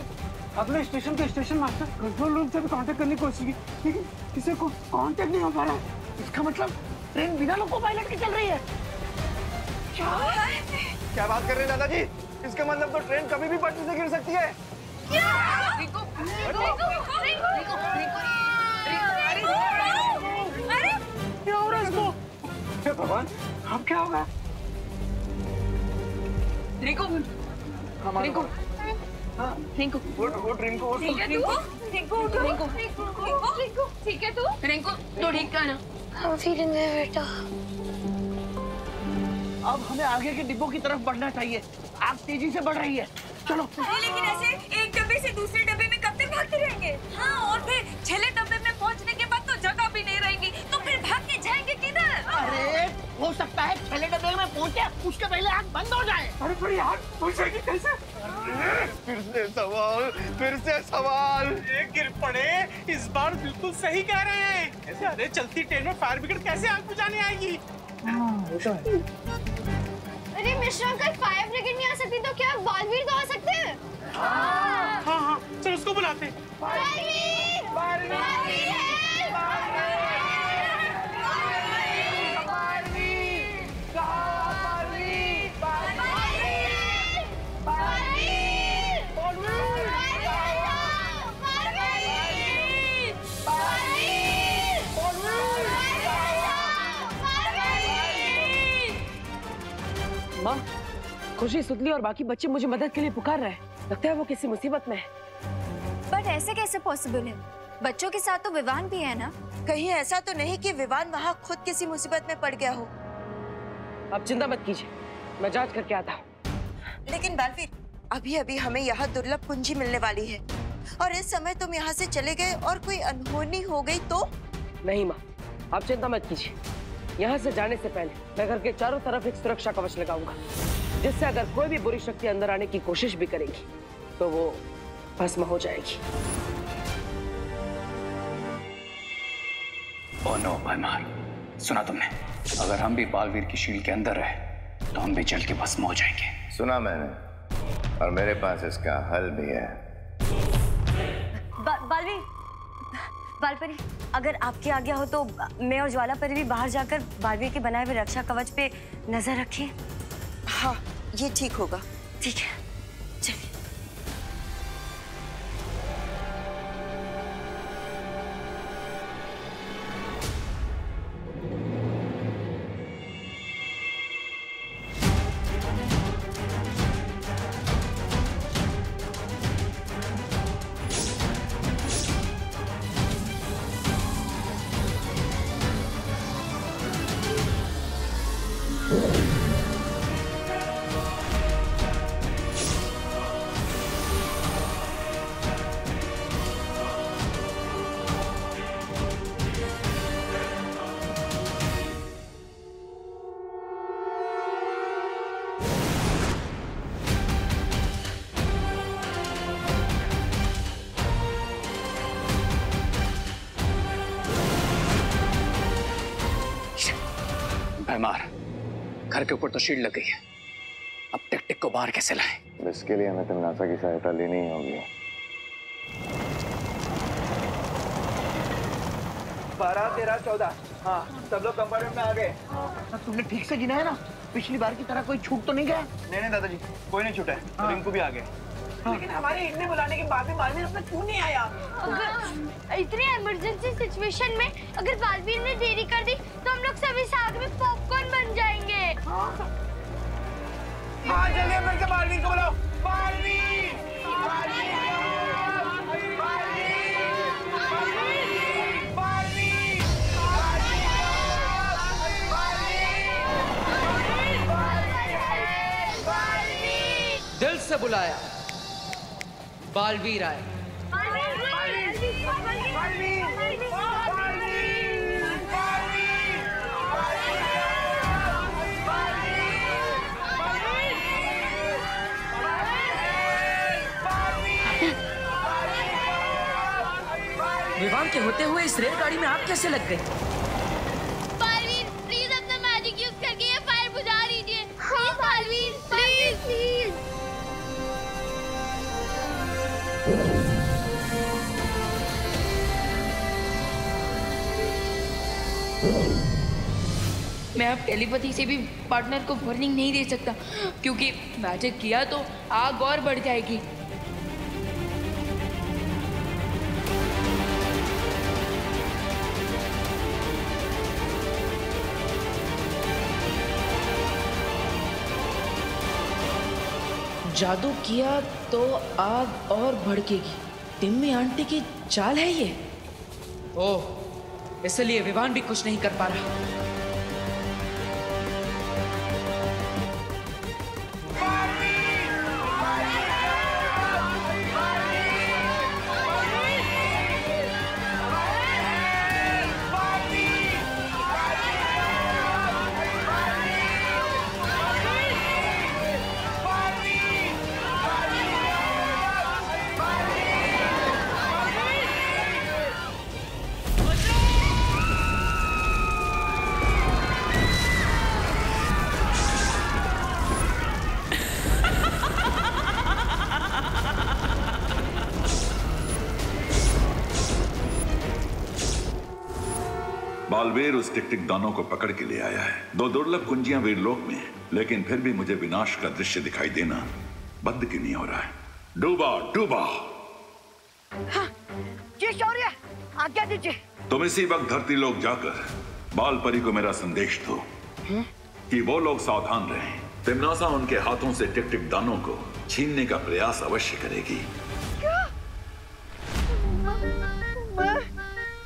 अगले स्टेशन के स्टेशन मास्टर कंट्रोल रूम से भी कांटेक्ट करने की कोशिश की, लेकिन किसी को कांटेक्ट नहीं हो पा रहा है। इसका मतलब ट्रेन बिना लोको पायलट के चल रही है। क्या बात कर रहे हैं दादाजी? इसका मतलब तो ट्रेन कभी भी पटरी से गिर सकती है। क्या हो रहा है इसको? भगवान, अब क्या होगा? रिंकू, रिंकू, रिंकू, उठ रिंकू, ठीक है तू? रिंकू, ठीक है तू? रिंकू, तो ठीक है ना? I'm feeling it, बेटा। अब हमें आगे के डिब्बों की तरफ बढ़ना चाहिए। आग तेजी से बढ़ रही है, चलो। अरे लेकिन ऐसे एक डब्बे से दूसरे डब्बे में कब तक भागते रहेंगे? हाँ, और फिर छठे डब्बे में पहुंचने के बाद तो जगह भी नहीं रहेगी, तो फिर भाग के जाएंगे किधर? अरे हो सकता है छठे डब्बे में पहुंचे उसके पहले आग बंद हो जाए। अरे फिर आग पहुंचेगी कैसे? फिर से सवाल। गिर पड़े, इस बार बिल्कुल सही कह रहे हैं। ऐसे अरे चलती ट्रेन में फायर ब्रिगेड कैसे आग बुझाने आएगी? अरे मिश्रा अंकल, फायर ब्रिगेड नहीं आ सकती तो क्या बालवीर तो आ सकते हैं? हाँ, चलो उसको बुलाते हैं। माँ, खुशी, सुतली और बाकी बच्चे मुझे मदद के लिए पुकार रहे हैं। लगता है वो किसी मुसीबत में है। बट ऐसे कैसे पॉसिबल है? बच्चों के साथ तो विवान भी है ना? कहीं ऐसा तो नहीं कि विवान वहाँ खुद किसी मुसीबत में पड़ गया हो? आप चिंता मत कीजिए, मैं जांच करके आता हूँ। लेकिन बालवीर, अभी अभी हमें यहाँ दुर्लभ कुंजी मिलने वाली है, और इस समय तुम यहाँ से चले गए और कोई अनहोनी हो गई तो? नहीं माँ, आप चिंता मत कीजिए। यहाँ से जाने से पहले मैं घर के चारों तरफ एक सुरक्षा कवच लगाऊंगा, जिससे अगर कोई भी बुरी शक्ति अंदर आने की कोशिश भी करेगी तो वो भस्म हो जाएगी। ओह नो भयमार, सुना तुमने? अगर हम भी बालवीर की शील्ड के अंदर रहे तो हम भी जल के भस्म हो जाएंगे। सुना मैंने, और मेरे पास इसका हल भी है। बालवीर, बालपरी, अगर आपकी आज्ञा हो तो मैं और ज्वाला परी भी बाहर जाकर बालवीर के बनाए हुए रक्षा कवच पे नजर रखें। हाँ, ये ठीक होगा। ठीक है, चलिए। भयमार, घर के ऊपर तो शील्ड लग गई है, अब टिक-टिक को बाहर कैसे लाएं? इसके लिए हमें तमनासा की सहायता लेनी ही होगी। 12, 13, 14। हाँ, सब लोग कंपार्टमेंट में आ गए। तुमने ठीक से गिना है ना? पिछली बार की तरह कोई छूट तो नहीं गया? नहीं दादाजी, कोई नहीं छूटा है। रिंकू भी आ गए। लेकिन हमारे इतने बुलाने के बाद भी बालवीर अपना क्यों नहीं आया? इतनी इमरजेंसी सिचुएशन में अगर बालवीर ने देरी कर दी तो हम लोग सभी साथ में पॉपकॉर्न बन जाएंगे। हाँ, जल्दी फिर से बालवीर को बुलाओ। बालवीर! बालवीर! से बुलाया। बालवीर आए। विवान के होते हुए इस रेलगाड़ी में आप कैसे लग गए? बालवीर प्लीज अपना मैजिक यूज करके ये फायर बुझा दीजिए। Please Baalveer, please please. मैं अब टेलीपैथी से भी पार्टनर को वार्निंग नहीं दे सकता, क्योंकि मैजिक किया तो आग और बढ़ जाएगी। जादू किया तो आग और भड़केगी। टिम्मी आंटी की चाल है ये। ओह, इसलिए विवान भी कुछ नहीं कर पा रहा। बालवीर उस टिकटिक दानों को पकड़ के ले आया है। 2 दुर्लभ कुंजियां वीरलोक में, लेकिन फिर भी मुझे विनाश का दृश्य दिखाई देना बंद क्यों नहीं हो रहा है? डूबा डूबा। हाँ, जी शौर्य, आज्ञा दीजिए। तुम इसी वक्त धरती लोक जाकर बाल परी को मेरा संदेश दो कि वो लोग सावधान रहें। तिम्नासा उनके हाथों से टिकटिक दानों को छीनने का प्रयास अवश्य करेगी।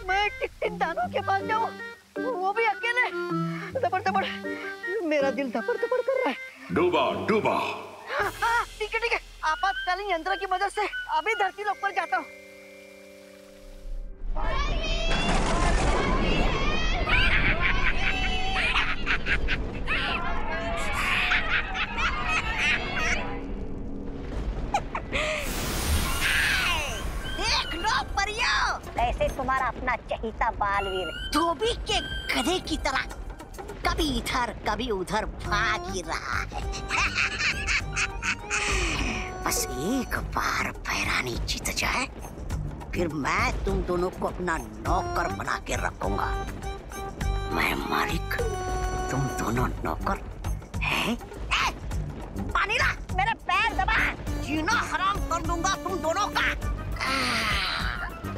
मैं टिकटिक दानों के पास जाऊं, वो भी अकेले? दबड़ दबड़, मेरा दिल दबड़ दबड़ कर रहा है। डूबा डूबा। ठीक है, आपातकालीन यंत्र की मदद से अभी धरती लोक पर जाता हूँ। देख लो परियो, ऐसे तुम्हारा अपना चहीता बालवीर धोबी के गधे की तरह कभी इधर कभी उधर भाग ही रहा है। बस एक बार पैरानी जीत जाए, फिर मैं तुम दोनों को अपना नौकर बना के रखूंगा। मैं मालिक, तुम दोनों नौकर हैं? पानी ला, मेरे पैर दबा, जीना हराम कर दूंगा तुम दोनों का।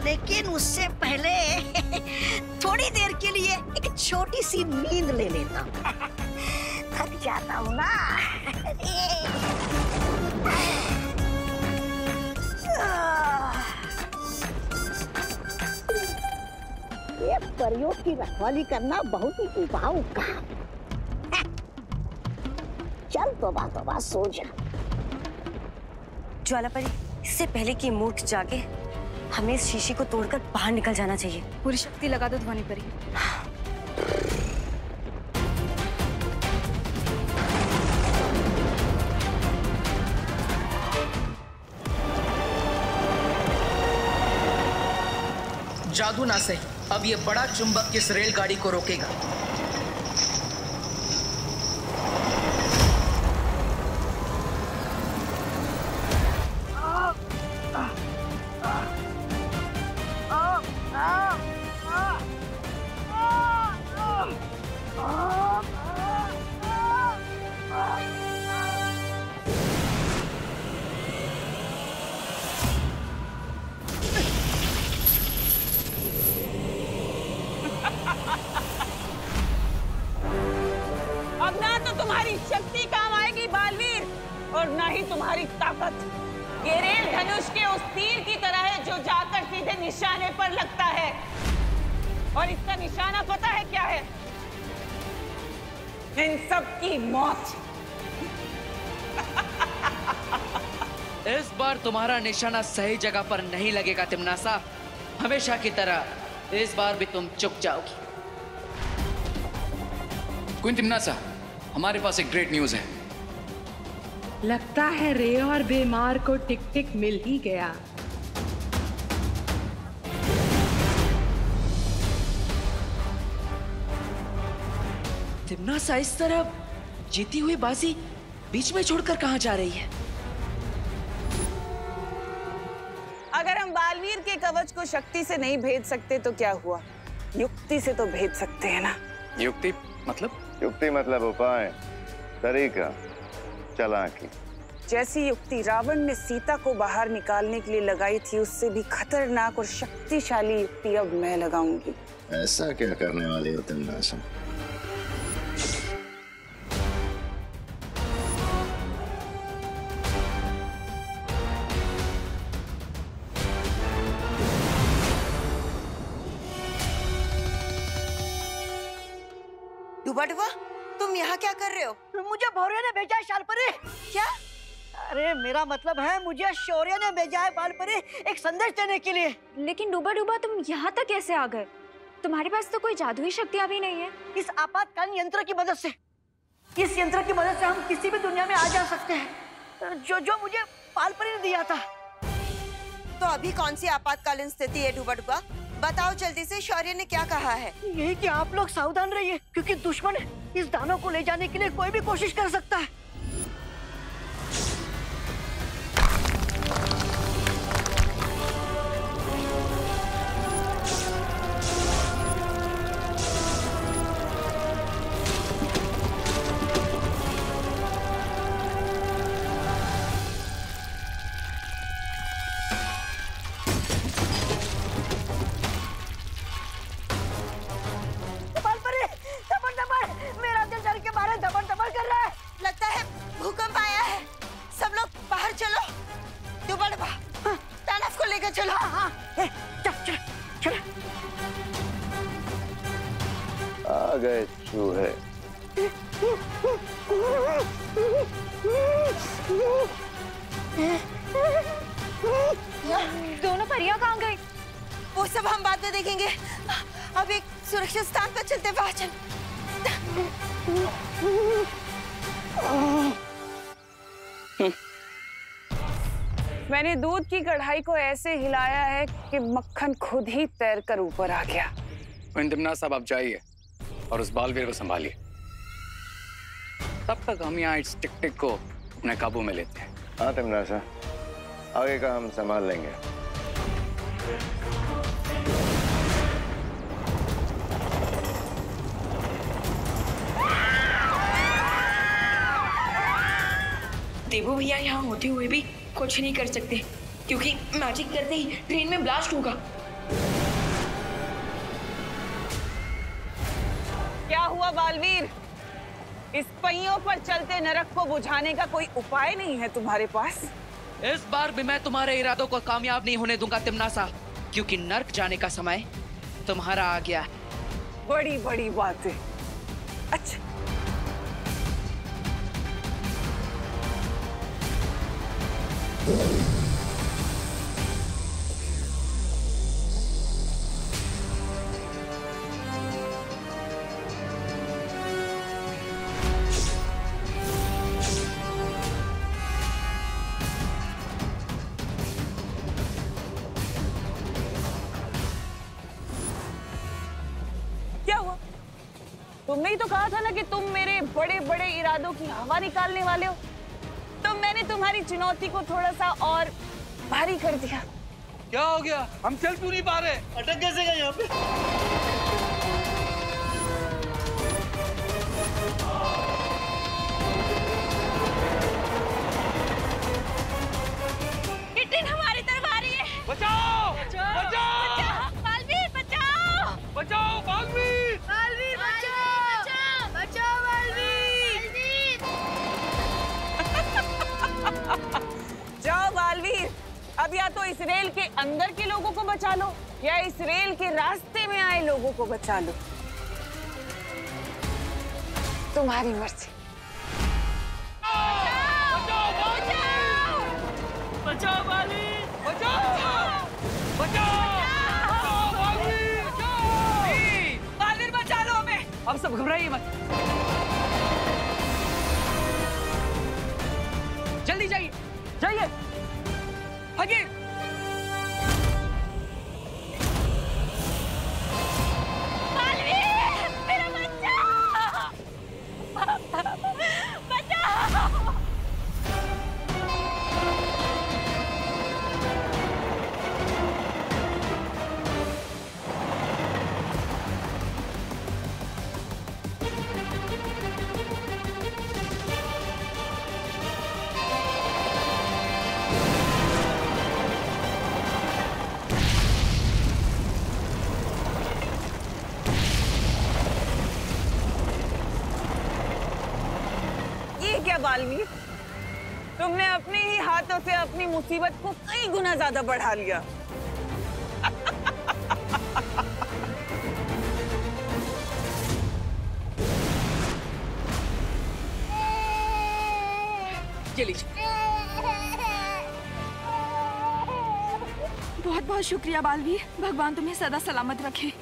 लेकिन उससे पहले थोड़ी देर के लिए एक छोटी सी नींद ले लेता हूँ। थक जाता हूँ ना। ये परियों की रखवाली करना बहुत ही उबाऊ काम। चल तोबा सो जा। ज्वाला परी, इससे पहले कि मूर्ख जागे, हमें इस शीशी को तोड़कर बाहर निकल जाना चाहिए। पूरी शक्ति लगा दो ध्वनि परी। जादू ना सही, अब ये बड़ा चुंबक इस रेलगाड़ी को रोकेगा। अब ना तो तुम्हारी शक्ति काम आएगी बालवीर, और ना ही तुम्हारी ताकत। ये रेल धनुष के उस तीर की तरह है जो जाकर सीधे निशाने पर लगता है, और इसका निशाना पता है क्या है? इन सब की मौत। इस बार तुम्हारा निशाना सही जगह पर नहीं लगेगा तिम्नासा। हमेशा की तरह इस बार भी तुम चुक जाओगी। क्वीन तिम्नासा, हमारे पास एक ग्रेट न्यूज है। लगता है रे और बीमार को टिक टिक मिल ही गया। तिम्नासा इस तरह जीती हुई बाजी बीच में छोड़कर कहां जा रही है? अगर हम बालवीर के कवच को शक्ति से नहीं भेद सकते तो क्या हुआ, युक्ति से तो भेद सकते हैं ना। युक्ति मतलब? युक्ति मतलब उपाय, तरीका, चालाकी। जैसी युक्ति रावण ने सीता को बाहर निकालने के लिए लगाई थी, उससे भी खतरनाक और शक्तिशाली युक्ति अब मैं लगाऊंगी। ऐसा क्या करने वाली हो तिम्नासा? डुबा डुबा, तुम यहाँ क्या कर रहे हो? मुझे भौरे ने भेजा है शालपरी। क्या? अरे मेरा मतलब है मुझे शौर्य ने भेजा है बालपरी एक संदेश देने के लिए। लेकिन डुबा डुबा तुम यहाँ तक कैसे आ गए? तुम्हारे पास तो कोई जादुई शक्तियाँ भी नहीं है। इस आपातकालीन यंत्र की मदद से, इस यंत्र की मदद से हम किसी भी दुनिया में आ जा सकते हैं, जो मुझे बालपरी ने दिया था। तो अभी कौन सी आपातकालीन स्थिति है डुबा डुबा? बताओ जल्दी से, शौर्य ने क्या कहा है? यही कि आप लोग सावधान रहिए, क्योंकि दुश्मन इस दानव को ले जाने के लिए कोई भी कोशिश कर सकता है। आ गए चूहे। दोनों परियां कहाँ गई? वो सब हम बाद में देखेंगे। अब एक सुरक्षित स्थान पर चलते हैं। वहां चल। मैंने दूध की कढ़ाई को ऐसे हिलाया है कि मक्खन खुद ही तैरकर ऊपर आ गया। तिम्नासा साहब आप जाइए और उस बालवीर को संभालिए। तब तक हम यहाँ इस टिक टिक को अपने काबू में लेते हैं। हाँ तिम्नासा, आगे का हम संभाल लेंगे। देवू भैया यहाँ होते हुए भी कुछ नहीं कर सकते, क्योंकि मैजिक करते ही ट्रेन में ब्लास्ट होगा। क्या हुआ बालवीर? इस पहियों पर चलते नरक को बुझाने का कोई उपाय नहीं है तुम्हारे पास? इस बार भी मैं तुम्हारे इरादों को कामयाब नहीं होने दूंगा तिम्नासा, क्योंकि नरक जाने का समय तुम्हारा आ गया। बड़ी बड़ी बातें। अच्छा, क्या हुआ? तुमने ही तो कहा था ना कि तुम मेरे बड़े बड़े इरादों की हवा निकालने वाले हो। तो मैंने तुम्हारी चुनौती को थोड़ा सा और भारी कर दिया। क्या हो गया? हम चल क्यों नहीं पा रहे? अटक कैसे गए यहाँ पे? ट्रेन हमारी तरफ आ रही है। बचाओ! बचाओ! बचाओ! बालवीर बचाओ! बचाओ बालवीर! बालवीर बचाओ! बचाओ बालवीर! जाओ बालवीर, अब या तो इस रेल के अंदर के लोगों को बचा लो या इस रेल के रास्ते में आए लोगों को बचा लो। तुम्हारी मर्जी। सब घबराइए मत। जल्दी जाइए, जाइए, भागिए। बालवीर, तुमने अपने ही हाथों से अपनी मुसीबत को कई गुना ज्यादा बढ़ा लिया। चलिए। बहुत बहुत शुक्रिया बालवीर, भगवान तुम्हें सदा सलामत रखे।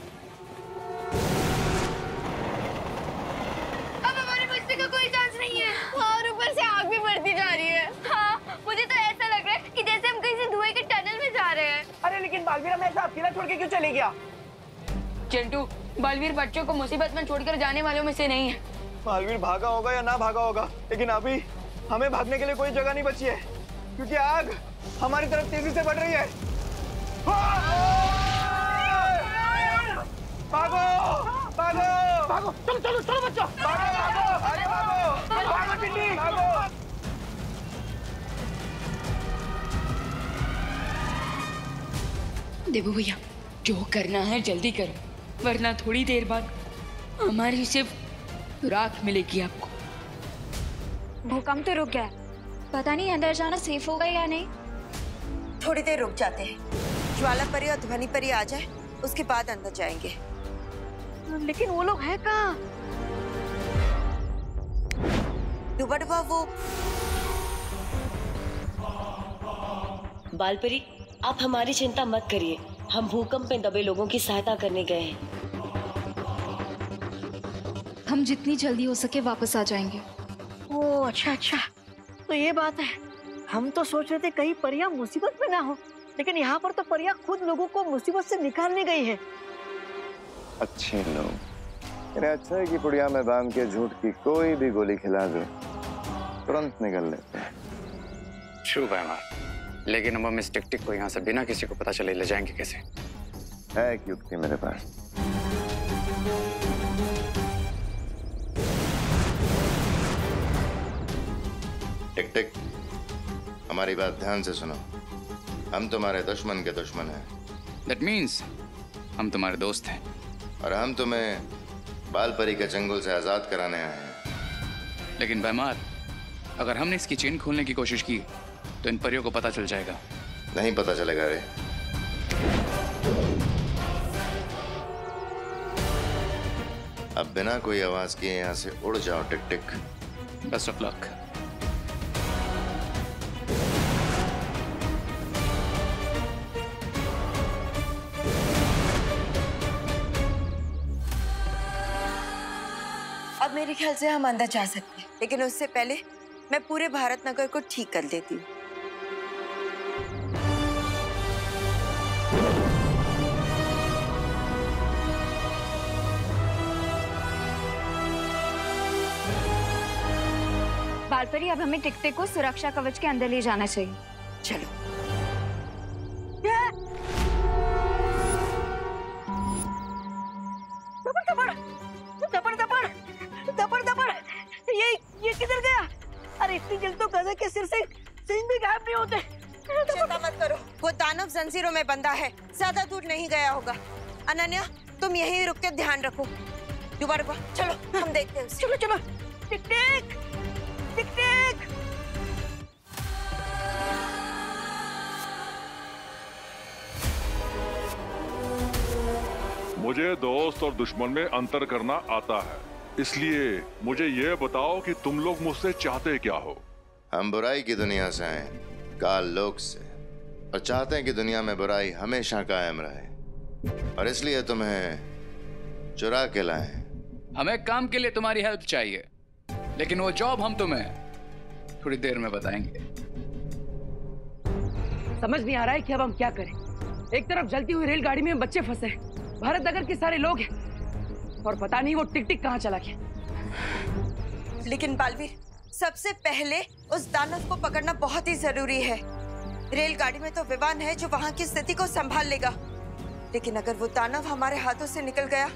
कोई चांस नहीं है और ऊपर से आग भी बढ़ती जा रही है। हाँ, मुझे तो ऐसा लग रहा है कि जैसे हम कहीं से धुएं के टनल में जा रहे हैं। अरे लेकिन बालवीर हमें ऐसा अकेला छोड़ के क्यों चले गया? चिंटू, बालवीर बच्चों को मुसीबत में छोड़कर जाने वालों में से नहीं है। बालवीर भागा होगा या ना भागा होगा, लेकिन अभी हमें भागने के लिए कोई जगह नहीं बची है, क्योंकि आग हमारी तरफ तेजी से बढ़ रही है। भागो, भागो, भागो, चलो चलो चलो बच्चों, भागो, भागो, आगे भागो, भागो टिंडी, भागो। देवू भैया, जो करना है जल्दी करो, वरना थोड़ी देर बाद हमारी सिर्फ राख मिलेगी आपको। भूकंप तो रुक गया, पता नहीं अंदर जाना सेफ होगा या नहीं। थोड़ी देर रुक जाते हैं, ज्वाला परी और ध्वनि परी आ जाए, उसके बाद अंदर जाएंगे। लेकिन वो लोग हैं कहाँ? डुबा वो। बालपरी, आप हमारी चिंता मत करिए, हम भूकंप में दबे लोगों की सहायता करने गए हैं। हम जितनी जल्दी हो सके वापस आ जाएंगे। ओह अच्छा अच्छा, तो ये बात है। हम तो सोच रहे थे कहीं परियां मुसीबत में ना हो, लेकिन यहाँ पर तो परियां खुद लोगों को मुसीबत से निकालने गई है। अच्छे लोग, इन्हें अच्छा है कि पुड़िया में बांध के झूठ की कोई भी गोली खिला दो, तुरंत निकल लेते हैं। ट्रू बैमार, लेकिन हम इस टिक-टिक को यहाँ से बिना किसी को पता चले ले जाएंगे कैसे? है एक युक्ति मेरे पास। टिक-टिक, हमारी बात ध्यान से सुनो। हम तुम्हारे दुश्मन के दुश्मन हैं। That means हम तुम्हारे दोस्त हैं। और हम तुम्हें बालपरी के चंगुल से आजाद कराने आए हैं। लेकिन बैमार, अगर हमने इसकी चेन खोलने की कोशिश की तो इन परियों को पता चल जाएगा। नहीं पता चलेगा रे। अब बिना कोई आवाज किए यहाँ से उड़ जाओ टिक-टिक। Best of luck. अब मेरे ख्याल से हम अंदर जा सकते हैं, लेकिन उससे पहले मैं पूरे भारत नगर को ठीक कर देती हूँ। बालपरी, अब हमें टिक-टिक को सुरक्षा कवच के अंदर ले जाना चाहिए। चलो। ये किधर गया? अरे इतनी जल्दी तो गधा के सिर से सिंह भी गायब नहीं होते। चिंता मत करो, वो दानव जंजीरों में बंधा है, ज्यादा दूर नहीं गया होगा। अनन्या, तुम यहीं रुक के ध्यान रखो। दोबारा चलो, हम देखते हैं उसे। चलो चलो। टिक-टिक, टिक-टिक। मुझे दोस्त और दुश्मन में अंतर करना आता है, इसलिए मुझे ये बताओ कि तुम लोग मुझसे चाहते क्या हो? हम बुराई की दुनिया से आए, काल लोक से, और चाहते हैं कि दुनिया में बुराई हमेशा कायम रहे, और इसलिए तुम्हें चुरा के लाए। हमें काम के लिए तुम्हारी हेल्प चाहिए, लेकिन वो जॉब हम तुम्हें थोड़ी देर में बताएंगे। समझ नहीं आ रहा है कि अब हम क्या करें। एक तरफ जलती हुई रेलगाड़ी में बच्चे फंसे हैं, भारत नगर के सारे लोग हैं, और पता नहीं वो टिक टिक कहाँ चला गया। लेकिन बालवीर, सबसे पहले उस दानव को पकड़ना बहुत ही जरूरी है। रेलगाड़ी में तो विवान है जो वहाँ की स्थिति को संभाल लेगा, लेकिन अगर वो दानव हमारे हाथों से निकल गया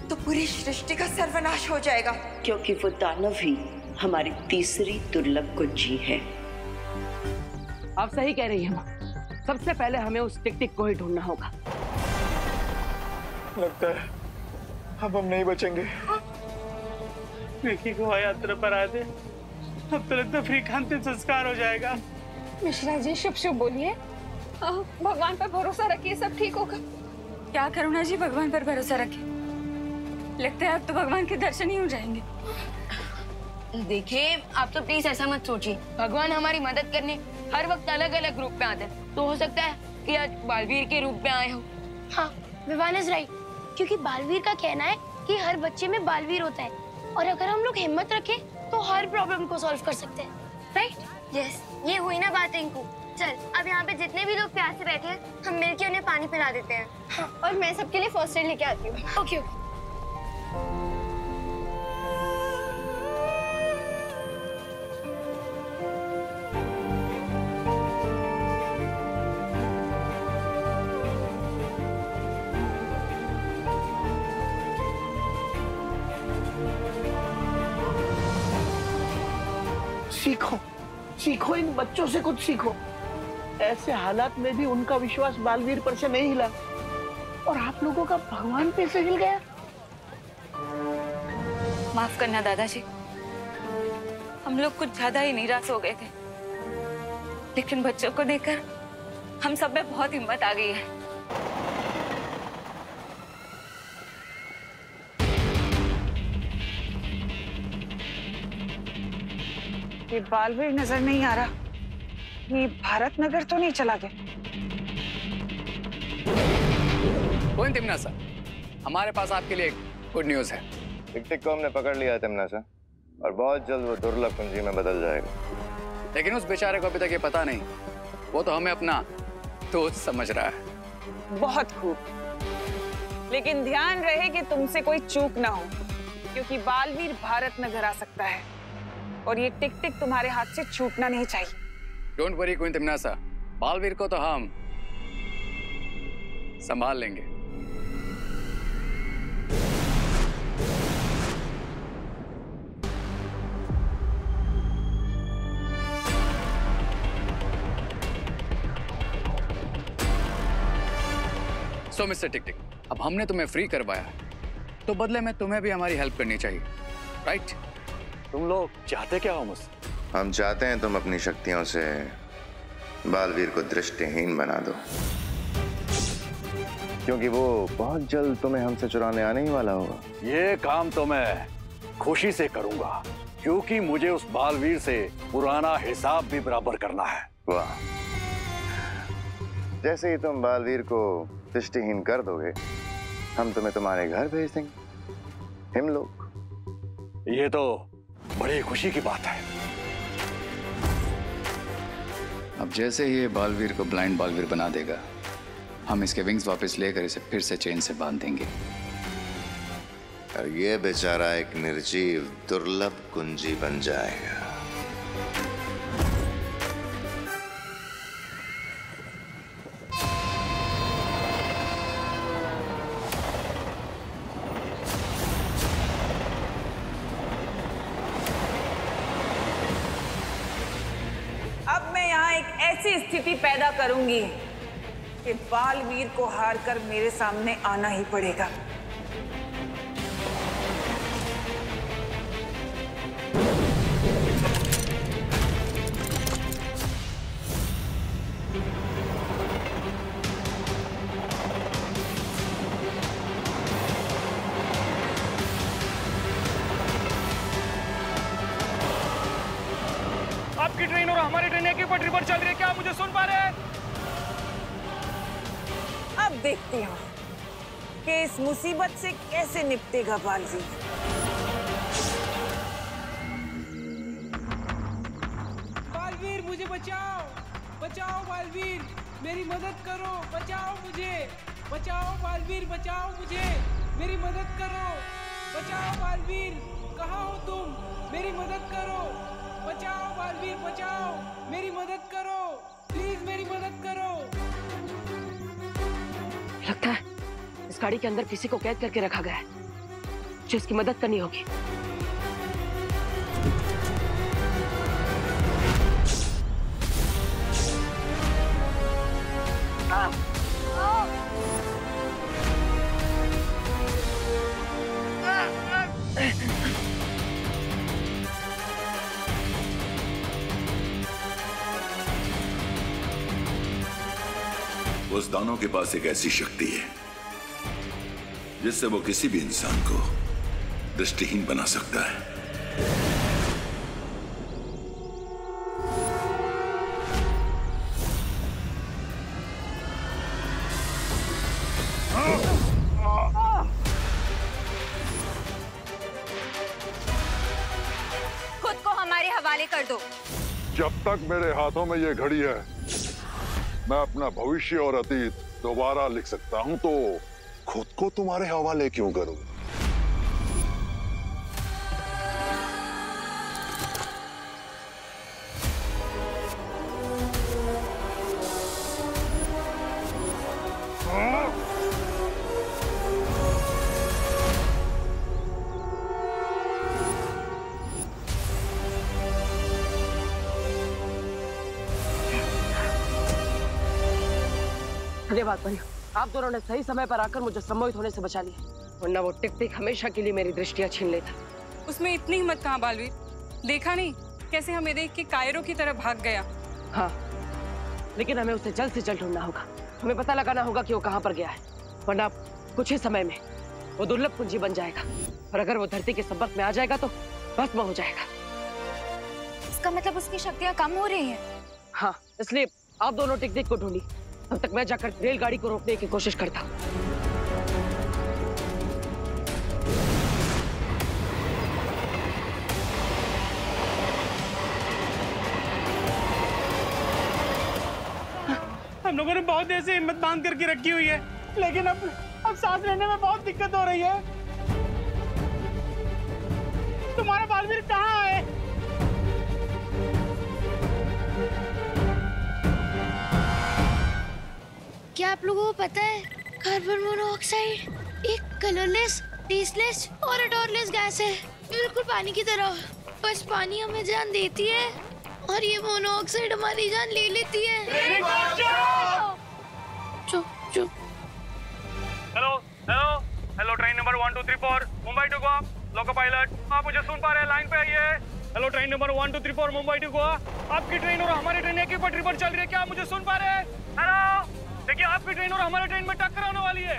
तो पूरी सृष्टि का सर्वनाश हो जाएगा। क्योंकि वो दानव ही हमारी तीसरी दुर्लभ कुंजी है। आप सही कह रही हैं माँ। सबसे पहले हमें उस टिक टिक को ही ढूंढना होगा। लगता है अब हम नहीं बचेंगे। विकी को यात्रा पर आए थे, अब तो लगता फ्री का अंतिम संस्कार हो जाएगा। मिश्रा जी शुभ शुभ बोलिए, भगवान पर भरोसा रखिए, सब ठीक होगा। क्या करुणा जी, भगवान पर भरोसा रखे। लगता है अब तो भगवान के दर्शन ही हो जाएंगे। देखिए आप तो प्लीज ऐसा मत सोचिए, भगवान हमारी मदद करने हर वक्त अलग अलग रूप में आते हैं, तो हो सकता है कि आज बालवीर के रूप में आए हो। हाँ, विवान इज राइट, क्योंकि बालवीर का कहना है कि हर बच्चे में बालवीर होता है, और अगर हम लोग हिम्मत रखें तो हर प्रॉब्लम को सॉल्व कर सकते हैं, राइट? यस, ये हुई ना बात रिंकू। चल अब यहाँ पे जितने भी लोग प्यासे बैठे हैं, हम मिलके उन्हें पानी पिला देते हैं। हाँ, और मैं सबके लिए फर्स्ट एड लेके आती हूँ। Okay okay. सीखो, सीखो, इन बच्चों से कुछ सीखो। ऐसे हालात में भी उनका विश्वास बालवीर पर से नहीं हिला, और आप लोगों का भगवान पे से हिल गया। माफ करना दादाजी, हम लोग कुछ ज्यादा ही निराश हो गए थे, लेकिन बच्चों को देखकर हम सब में बहुत हिम्मत आ गई है। ये बालवीर नजर नहीं आ रहा, ये भारत नगर तो नहीं चला गया। कौन तिमनासा, हमारे पास आपके लिए गुड न्यूज है। टिक टिक को हमने पकड़ लिया है तिमनासा, और बहुत जल्द वो दुर्लभ कुंजी में बदल जाएगा। लेकिन उस बेचारे को अभी तक ये पता नहीं, वो तो हमें अपना दोस्त समझ रहा है। बहुत खूब, लेकिन ध्यान रहे कि तुमसे कोई चूक ना हो, क्योंकि बालवीर भारत नगर आ सकता है, और ये टिक टिक तुम्हारे हाथ से छूटना नहीं चाहिए। डोंट वरी क्वीन तिमनासा, बालवीर को तो हम संभाल लेंगे। सो मिस्टर टिक टिक, अब हमने तुम्हें फ्री करवाया, तो बदले में तुम्हें भी हमारी हेल्प करनी चाहिए, राइट? तुम लोग चाहते क्या हो मुझसे? हम चाहते हैं तुम अपनी शक्तियों से बालवीर को दृष्टिहीन बना दो, क्योंकि वो बहुत जल्द तुम्हें हमसे चुराने आने ही वाला होगा। ये काम तो मैं खुशी से करूंगा, क्योंकि मुझे उस बालवीर से पुराना हिसाब भी बराबर करना है। वाह, जैसे ही तुम बालवीर को दृष्टिहीन कर दोगे, हम तुम्हें तुम्हारे घर भेज देंगे, हम लोग। ये तो बड़ी खुशी की बात है। अब जैसे ही ये बालवीर को ब्लाइंड बालवीर बना देगा, हम इसके विंग्स वापस लेकर इसे फिर से चेन से बांध देंगे, और ये बेचारा एक निर्जीव दुर्लभ कुंजी बन जाएगा। अब मैं यहाँ एक ऐसी स्थिति पैदा करूंगी कि बालवीर को हार कर मेरे सामने आना ही पड़ेगा। आपकी ट्रेन और हमारी ट्रेन एक ही पटरी पर चल रही है, क्या आप मुझे सुन पा रहे हैं? अब देखती हूँ कि इस मुसीबत से कैसे निपटेगा बालवीर। बालवीर मुझे बचाओ, बचाओ बालवीर, मेरी मदद करो, बचाओ मुझे, बचाओ बालवीर, बचाओ मुझे, मेरी मदद करो, बचाओ बालवीर, कहाँ हो तुम, मेरी मदद करो, बचाओ बालवीर, बचाओ, मेरी मदद करो, प्लीज मेरी मदद करो। लगता है इस गाड़ी के अंदर किसी को कैद करके रखा गया है, जो इसकी मदद करनी होगी। उस दानव के पास एक ऐसी शक्ति है जिससे वो किसी भी इंसान को दृष्टिहीन बना सकता है। खुद को हमारे हवाले कर दो। जब तक मेरे हाथों में ये घड़ी है, मैं अपना भविष्य और अतीत दोबारा लिख सकता हूं, तो खुद को तुम्हारे हवाले क्यों करूं? धन्यवाद भाई, आप दोनों ने सही समय पर आकर मुझे सम्मोहित होने से बचा लिया, वरना वो टिक-टिक हमेशा के लिए मेरी दृष्टियां छीन लेता। उसमें इतनी हिम्मत कहाँ बालवीर, देखा नहीं कैसे हमें देख के कायरों की तरह भाग गया। हाँ, लेकिन हमें उसे जल्द से जल्द ढूंढना होगा। हमें पता लगाना होगा कि वो कहाँ पर गया है, वरना कुछ ही समय में वो दुर्लभ कुंजी बन जाएगा, और अगर वो धरती के संपर्क में आ जाएगा तो भस्म हो जाएगा। इसका मतलब उसकी शक्तियाँ कम हो रही हैं। हाँ, इसलिए आप दोनों टिक-टिक को ढूंढी, तब तक मैं जाकर रेलगाड़ी को रोकने की कोशिश करता हूँ। हम लोगों ने बहुत देर से हिम्मत बांध करके रखी हुई है, लेकिन अब सांस लेने में बहुत दिक्कत हो रही है। तुम्हारा बालवीर कहाँ है? क्या आप लोगों को पता है, कार्बन मोनोऑक्साइड एक कलरलेस, टेस्टलेस और odorless गैस है, बिल्कुल पानी की तरह। बस पानी हमें जान देती है और ये मोनोऑक्साइड हमारी जान ले लेती है। चुप चुप। Hello hello hello, train number 1234 Mumbai to Goa, loco pilot, आप मुझे सुन पा रहे हैं? लाइन पे आइए। Hello, train number 1234 Mumbai to Goa, आपकी ट्रेन और हमारी ट्रेन एक ही पटरी पर चल रही है, क्या आप मुझे सुन पा रहे हैं? हेलो, देखिए आपकी ट्रेन और हमारी ट्रेन में टक्कर होने वाली है।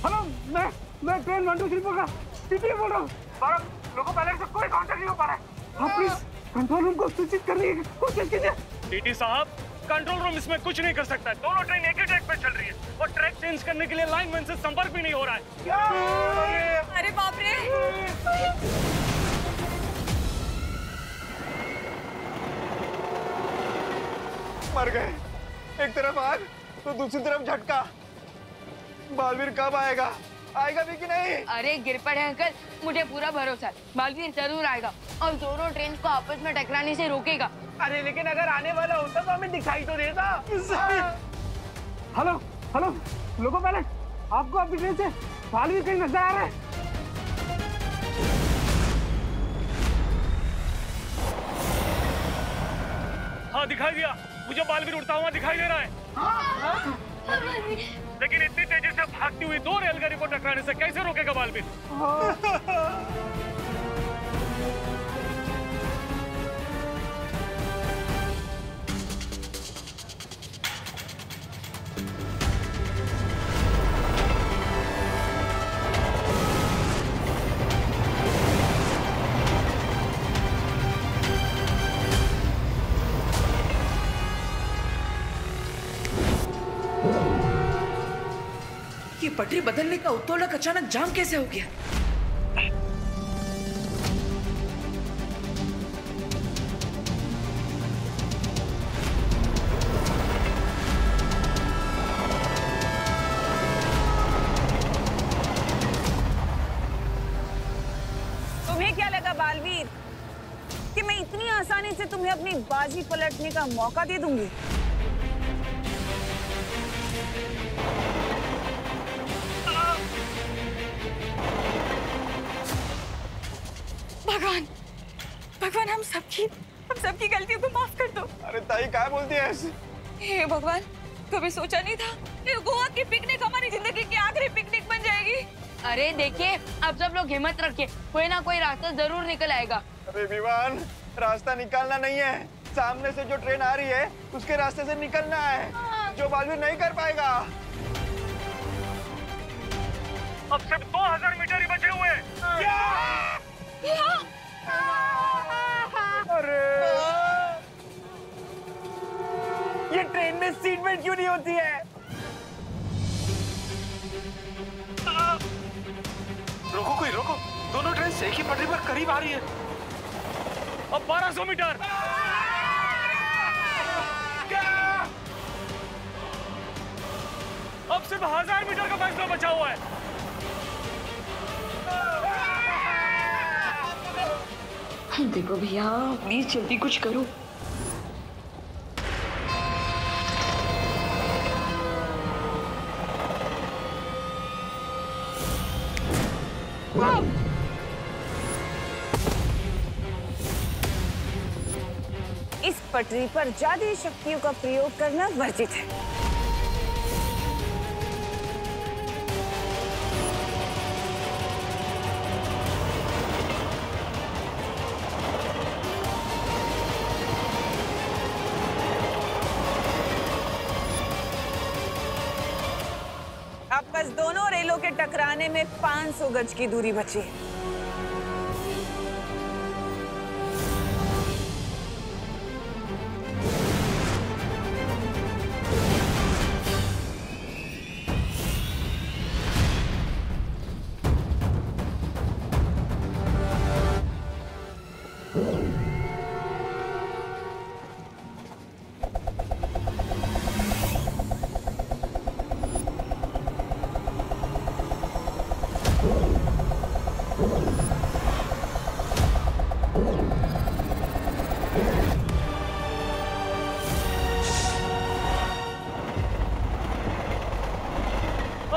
हेलो, मैं ट्रेन 1234 का टीटी बोल रहा हूँ। लोको पायलट से कोई कांटेक्ट नहीं हो पा रहा है। आप प्लीज कंट्रोल रूम को सूचित करने की कोशिश कीजिए। टीटी साहब, कंट्रोल रूम इसमें कुछ नहीं कर सकता है। दोनों ट्रेन एक ही ट्रैक पे चल रही है और ट्रैक चेंज करने के लिए लाइनमैन से संपर्क भी नहीं हो रहा है। अरे बाप रे! मर गए, एक तरफ आग तो दूसरी तरफ झटका। बालवीर कब आएगा? आएगा भी कि नहीं? अरे गिर पड़े अंकल, मुझे पूरा भरोसा है, बालवीर जरूर आएगा और दोनों ट्रेन को आपस में टकराने से रोकेगा। अरे लेकिन अगर आने वाला होता तो हमें दिखाई तो देता। हेलो हेलो, लोको पायलट, आपको आपकी ट्रेन से बालवीर कहीं नजर आ रहा है? हाँ, दिखाई दिया, मुझे बालवीर उड़ता हुआ दिखाई दे रहा है। लेकिन इतनी तेजी से भागती हुई दो रेलगाड़ी को टकराने से कैसे रोकेगा बालवीर? ये पटरी बदलने का उत्तोलक अचानक जाम कैसे हो गया? तुम्हें क्या लगा बालवीर कि मैं इतनी आसानी से तुम्हें अपनी बाजी पलटने का मौका दे दूंगी? भगवान, भगवान हम सबकी गलतियों को माफ कर दो। अरे ताई क्या बोलती है ऐसे? हे भगवान, कभी सोचा नहीं था ये गोवा की पिकनिक हमारी जिंदगी की आखिरी पिकनिक बन जाएगी। अरे देखिए, अब सब लोग हिम्मत रखिए, कोई ना कोई रास्ता जरूर निकल आएगा। अरे विवान, रास्ता निकालना नहीं है, सामने से जो ट्रेन आ रही है उसके रास्ते से निकलना है, जो बालवीर नहीं कर पाएगा। अब सिर्फ 2000 मीटर ही बचे हुए। अरे ये ट्रेन में सीट बेल्ट क्यों नहीं होती है? रोको, कोई रोको, दोनों ट्रेन एक ही पटरी पर करीब आ रही है। अब 1200 मीटर। अब सिर्फ 1000 मीटर का फैसला बचा हुआ है। देखो भैया, प्लीज जल्दी कुछ करो। इस पटरी पर जादुई शक्तियों का प्रयोग करना वर्जित है। अब बस दोनों रेलों के टकराने में 500 गज की दूरी बची है।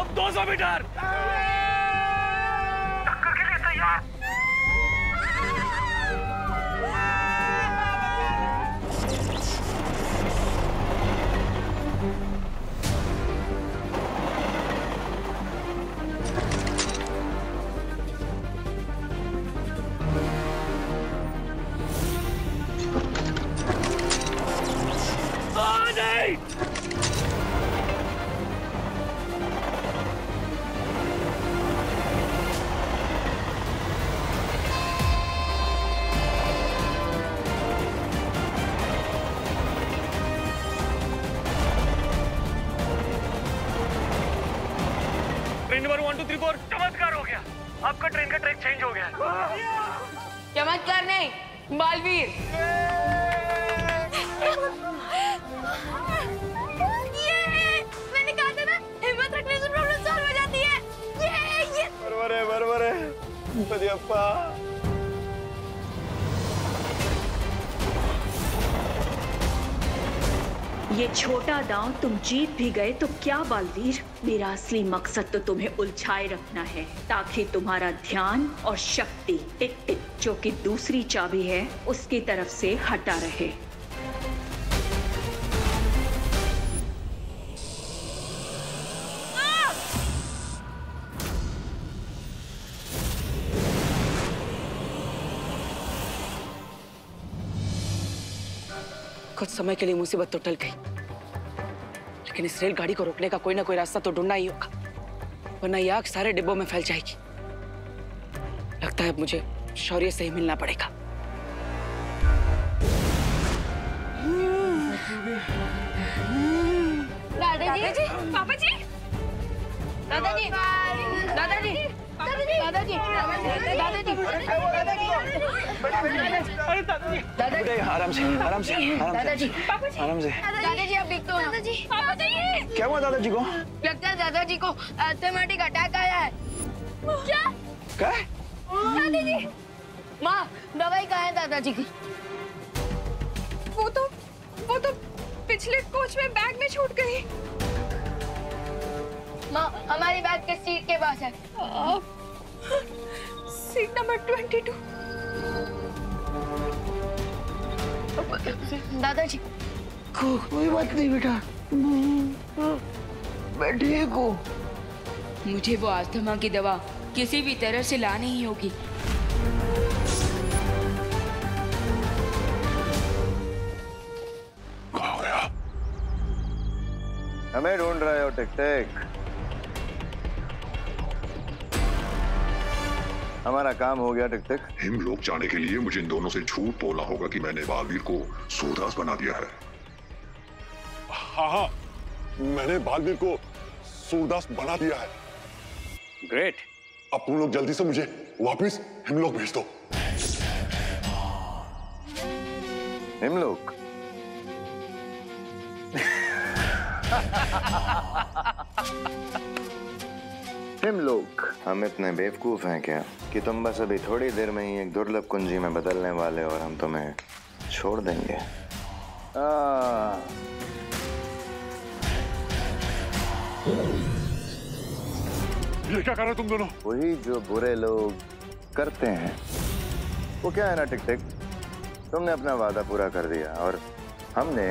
अब 200 मीटर। टक्कर के लिए तैयार। नहीं। ट्रेन नंबर 1 2 3 4 चमत्कार हो गया। आपका ट्रेन का ट्रैक चेंज हो गया। चमत्कार नहीं, बालवीर। मैंने कहा था ना, हिम्मत रखने से प्रॉब्लम सॉल्व हो जाती है। बरोबर है बदियप्पा। ये छोटा दांव तुम जीत भी गए तो क्या बालवीर, मेरा असली मकसद तो तुम्हें उलझाए रखना है ताकि तुम्हारा ध्यान और शक्ति टिक टिक जो कि दूसरी चाबी है उसकी तरफ से हटा रहे। कुछ समय के लिए मुसीबत तो टल गई, लेकिन इस रेलगाड़ी को रोकने का कोई ना कोई रास्ता तो ढूंढना ही होगा, वरना ये आग सारे डिब्बों में फैल जाएगी। लगता है अब मुझे शौर्य से ही मिलना पड़ेगा। दादाजी, पापा जी, दादाजी दादाजी दादाजी दादाजी आराम से आराम से दादाजी आराम से। दादाजी आप ठीक तो हो? दादाजी क्या हुआ दादाजी को? लगता है दादाजी को एस्थेमेटिक अटैक आया है। क्या? क्या? दादाजी माँ दवाई कहाँ है दादाजी की? वो तो पिछले कोच में बैग में छूट गई। माँ हमारी बैग के सीट के पास है। Seat number 22। दादाजी कोई बात नहीं बेटा, मैं ठीक हूँ। मुझे वो अस्थमा की दवा किसी भी तरह से लानी ही होगी। कहाँ गया? हमें ढूंढ रहे हो टिक टिक? हमारा काम हो गया टिक टिक। हिमलोक जाने के लिए मुझे इन दोनों से झूठ बोलना होगा कि मैंने बालवीर को सूरदास बना दिया है। हाँ, मैंने बालवीर को सूरदास बना दिया है। ग्रेट। अब तुम लोग जल्दी से मुझे वापस हिमलोक भेज दो। हिमलोक? हिमलोक? हम इतने बेवकूफ हैं क्या कि तुम बस अभी थोड़ी देर में ही एक दुर्लभ कुंजी में बदलने वाले और हम तुम्हें छोड़ देंगे। ये क्या कर रहे तुम दोनों? वही जो बुरे लोग करते हैं। वो क्या है ना टिक टिक, तुमने अपना वादा पूरा कर दिया और हमने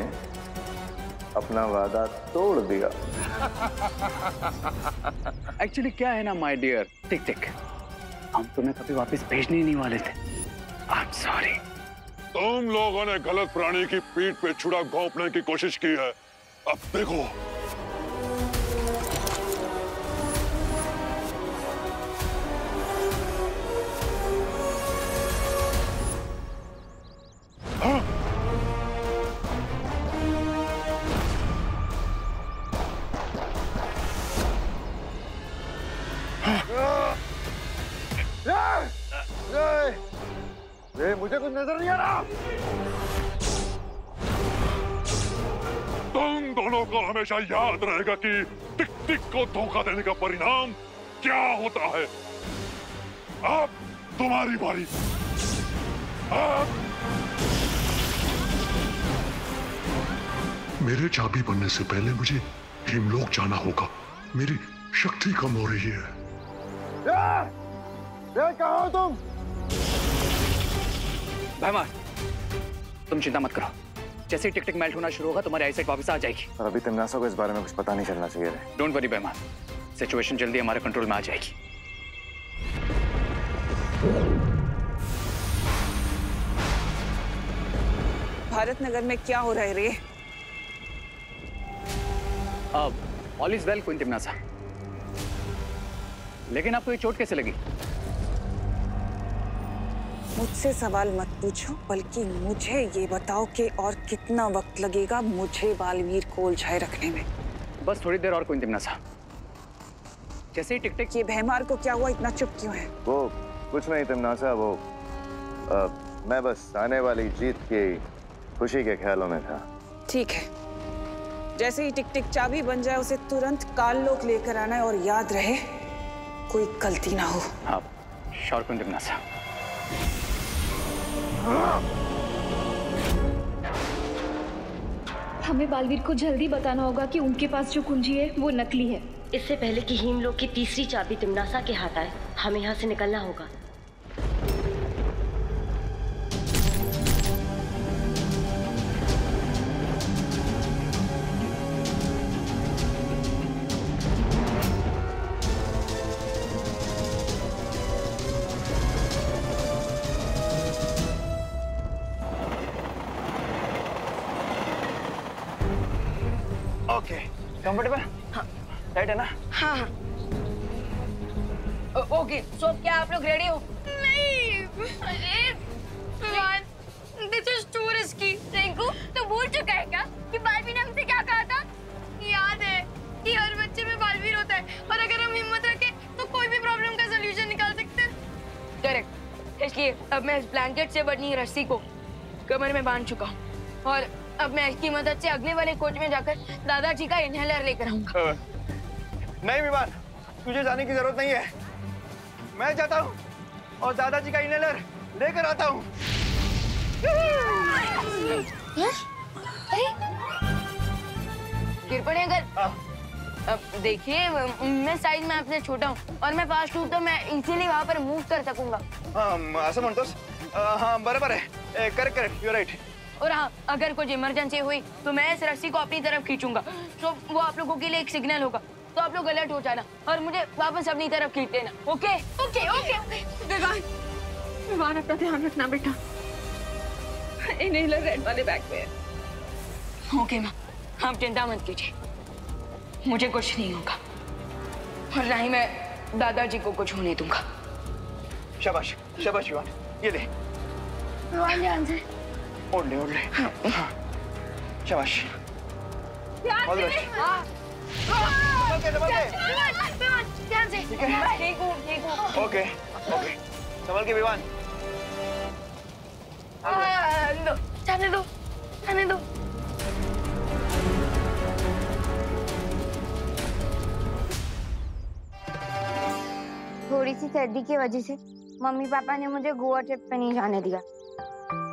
अपना वादा तोड़ दिया। एक्चुअली क्या है ना माय डियर टिक टिक, हम तुम्हें कभी वापस भेजने ही नहीं वाले थे। I am sorry. तुम लोगों ने गलत प्राणी की पीठ पे छुरा घोंपने की कोशिश की है। अब देखो। मुझे कुछ नजर नहीं आ रहा। तुम दोनों को हमेशा याद रहेगा कि टिक टिक को धोखा देने का परिणाम क्या होता है। अब तुम्हारी बारी। मेरे चाबी बनने से पहले मुझे हिमलोक जाना होगा। मेरी शक्ति कम हो रही है। कहाँ हो तुम? भैमार, तुम चिंता मत करो। जैसे ही टिक टिक मेल्ट होना शुरू होगा तुम्हारी आईसाइट वापस आ जाएगी। और अभी तिमनासा को इस बारे में कुछ पता नहीं चलना चाहिए। डोंट वरी भैमार, सिचुएशन जल्दी हमारे कंट्रोल में आ जाएगी। भारत नगर में क्या हो रहा है रे? अब ऑल इज वेल क्वीन तिमनासा, लेकिन आपको ये चोट कैसे लगी? मुझसे सवाल मत पूछो, बल्कि मुझे ये बताओ कि और कितना वक्त लगेगा मुझे बालवीर को उलझाए रखने में। बस थोड़ी देर और क्वीन तिमनासा। जैसे ही टिक टिक। ये भैमार को क्या हुआ, इतना चुप क्यों है? वो कुछ नहीं तिमनासा, वो मैं बस आने वाली जीत की खुशी के ख्यालों में था। ठीक है, जैसे ही टिक टिक चाबी बन जाए उसे तुरंत काललोक लेकर आना है और याद रहे कोई गलती ना हो। हाँ, श्योर क्वीन तिमनासा। हमें बालवीर को जल्दी बताना होगा कि उनके पास जो कुंजी है वो नकली है। इससे पहले कि हिमलोक की तीसरी चाबी तिमनासा के हाथ आए, हमें यहाँ से निकलना होगा। Okay, comfortable? हाँ, राइट है ना? हाँ हाँ। ओके, सो क्या आप लोग रेडी हो? नहीं, अरे this is to risky. Rinku, तू भूल चुका है क्या कि बालवीर ने हमसे क्या कहा था? याद है कि हर बच्चे में बालवीर होता है और अगर हम देखिए, अब मैं इस ब्लैंकेट से बनी रस्सी को कमर में बांध चुका हूँ और अब मैं इसकी मदद से अगले वाले कोच में जाकर दादाजी का इनहेलर लेकर आऊंगा। नहीं विमान, तुझे जाने की जरूरत नहीं है। मैं जाता हूँ और दादाजी का इनहेलर लेकर आता हूँ। गिरपड़े अगर अब देखिए, मैं साइज में आपसे छोटा हूँ और मैं फास्ट हूँ तो मैं इजीली वहाँ पर मूव कर सकूंगा। हाँ, असं म्हणतोस? हाँ, बराबर है। Correct correct, you right. और हाँ, अगर कुछ इमरजेंसी हुई तो मैं इस रस्सी को अपनी तरफ खींचूंगा, तो वो आप लोगों के लिए एक सिग्नल होगा, तो आप लोग अलर्ट हो जाना और मुझे वापस अपनी तरफ खींच लेना। Okay okay okay okay. Vivaan अपना ध्यान रखना बेटा। इनहेलर रेड वाले बैग में है। ओके माँ, आप चिंता मत कीजिए, मुझे कुछ नहीं होगा और ना ही मैं दादाजी को कुछ होने दूंगा। शाबाश शाबाश विवान, ये ले। विवान ध्यान से। ओढ़ ले ओढ़ ले। शाबाश। ध्यान से। संभल के संभल के। ध्यान से। ठीक है। ठीक हूँ ठीक हूँ। ओके ओके, संभल के विवान। जाने दो जाने दो। थोड़ी सी सर्दी की वजह से मम्मी पापा ने मुझे गोवा ट्रिप पे नहीं जाने दिया,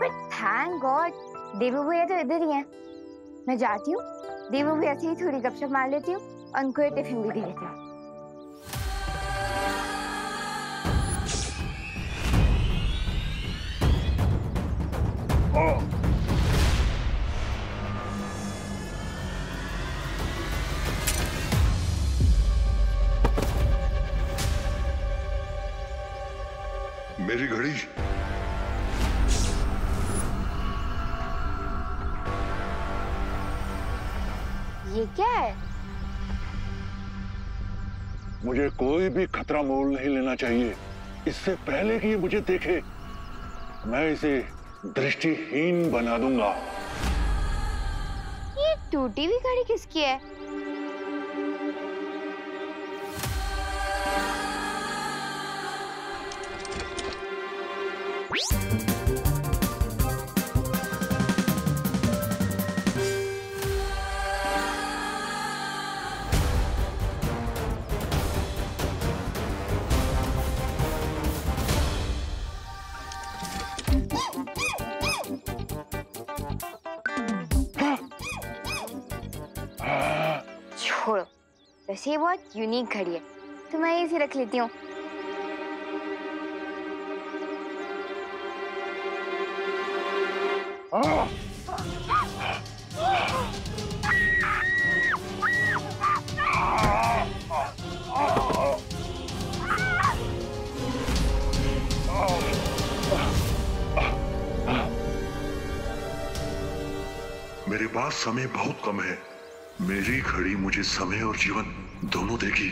बट थैंक गॉड देवू भैया तो इधर ही हैं। मैं जाती हूँ, देवू भैया से ही थोड़ी गपशप मार लेती हूँ और उनको ये टिफिन भी दे देती हूँ। मेरी घड़ी। ये क्या है? मुझे कोई भी खतरा मोल नहीं लेना चाहिए इससे पहले कि ये मुझे देखे। मैं इसे दृष्टिहीन बना दूंगा। ये टूटी हुई घड़ी किसकी है? छोड़ो, वैसे ये बहुत यूनिक घड़ी है तो मैं इसे रख लेती हूँ। मेरे पास समय बहुत कम है। मेरी घड़ी मुझे समय और जीवन दोनों देगी।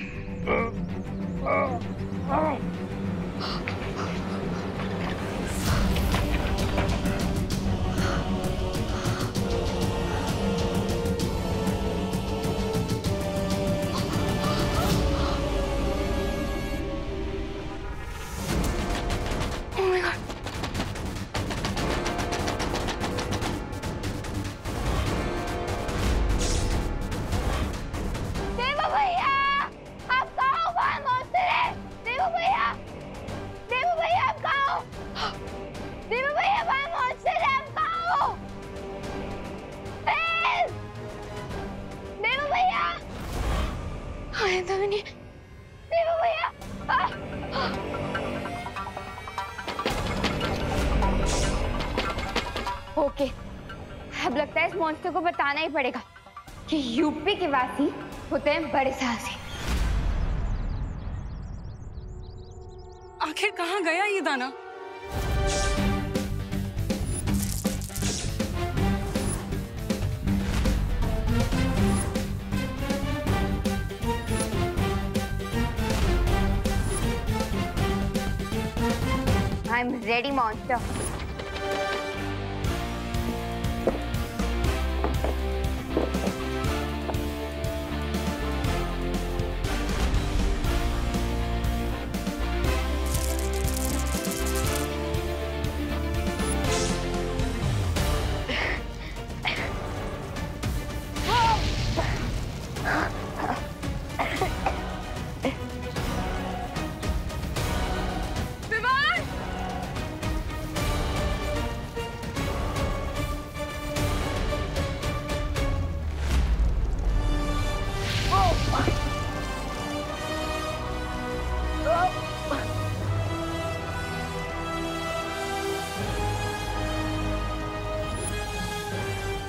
ओके, अब लगता है इस मॉन्स्टर को बताना ही पड़ेगा कि यूपी के वासी होते हैं बड़े साहसी। आखिर कहाँ गया ये दाना? I'm ready, monster.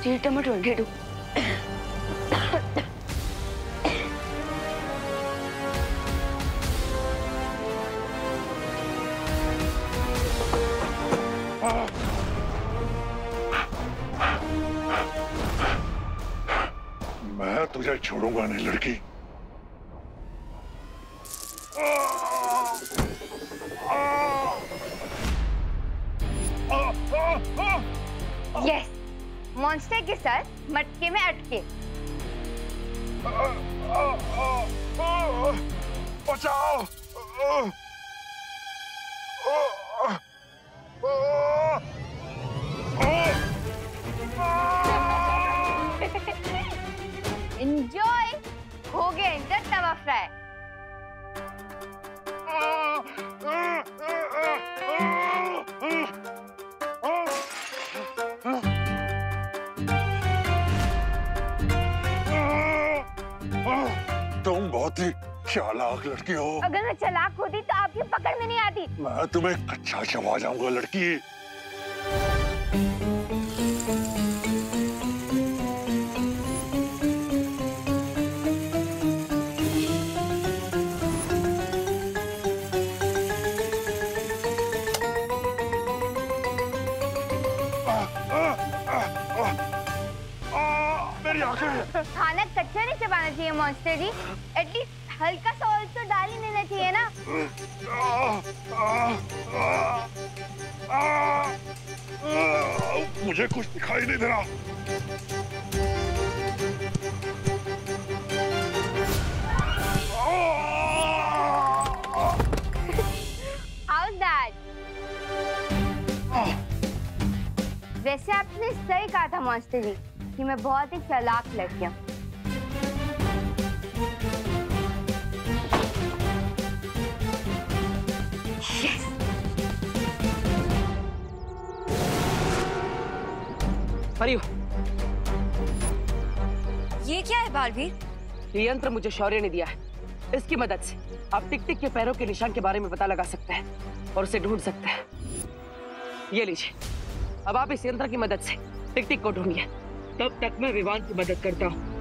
Seat number 22। मैं तुझे छोड़ूंगा नहीं लड़की। यस, मॉन्स्टर के साथ मटके में अटके। बचाओ! एंजॉय, हो गया इनका तवा फ्राई। तुम बहुत ही चालाक लड़की हो। अगर मैं चालाक होती तो आपकी पकड़ में नहीं आती। मैं तुम्हें कच्चा चबा जाऊंगा लड़की। खाना कच्चा नहीं चबाना चाहिए मॉन्स्टर जी, एटलीस्ट हल्का सा ऑयल तो डाल ही देना चाहिए ना। मुझे कुछ दिखाई नहीं दे रहा। How's that? वैसे आपने सही कहा था मॉन्स्टर जी कि मैं बहुत ही चालाक लड़की हूँ। परियो, ये क्या है बालवीर? ये यंत्र मुझे शौर्य ने दिया है। इसकी मदद से आप टिक टिक के पैरों के निशान के बारे में पता लगा सकते हैं और उसे ढूंढ सकते हैं। ये लीजिए, अब आप इस यंत्र की मदद से टिक टिक को ढूंढिए। तब तक मैं विवान की मदद करता हूँ।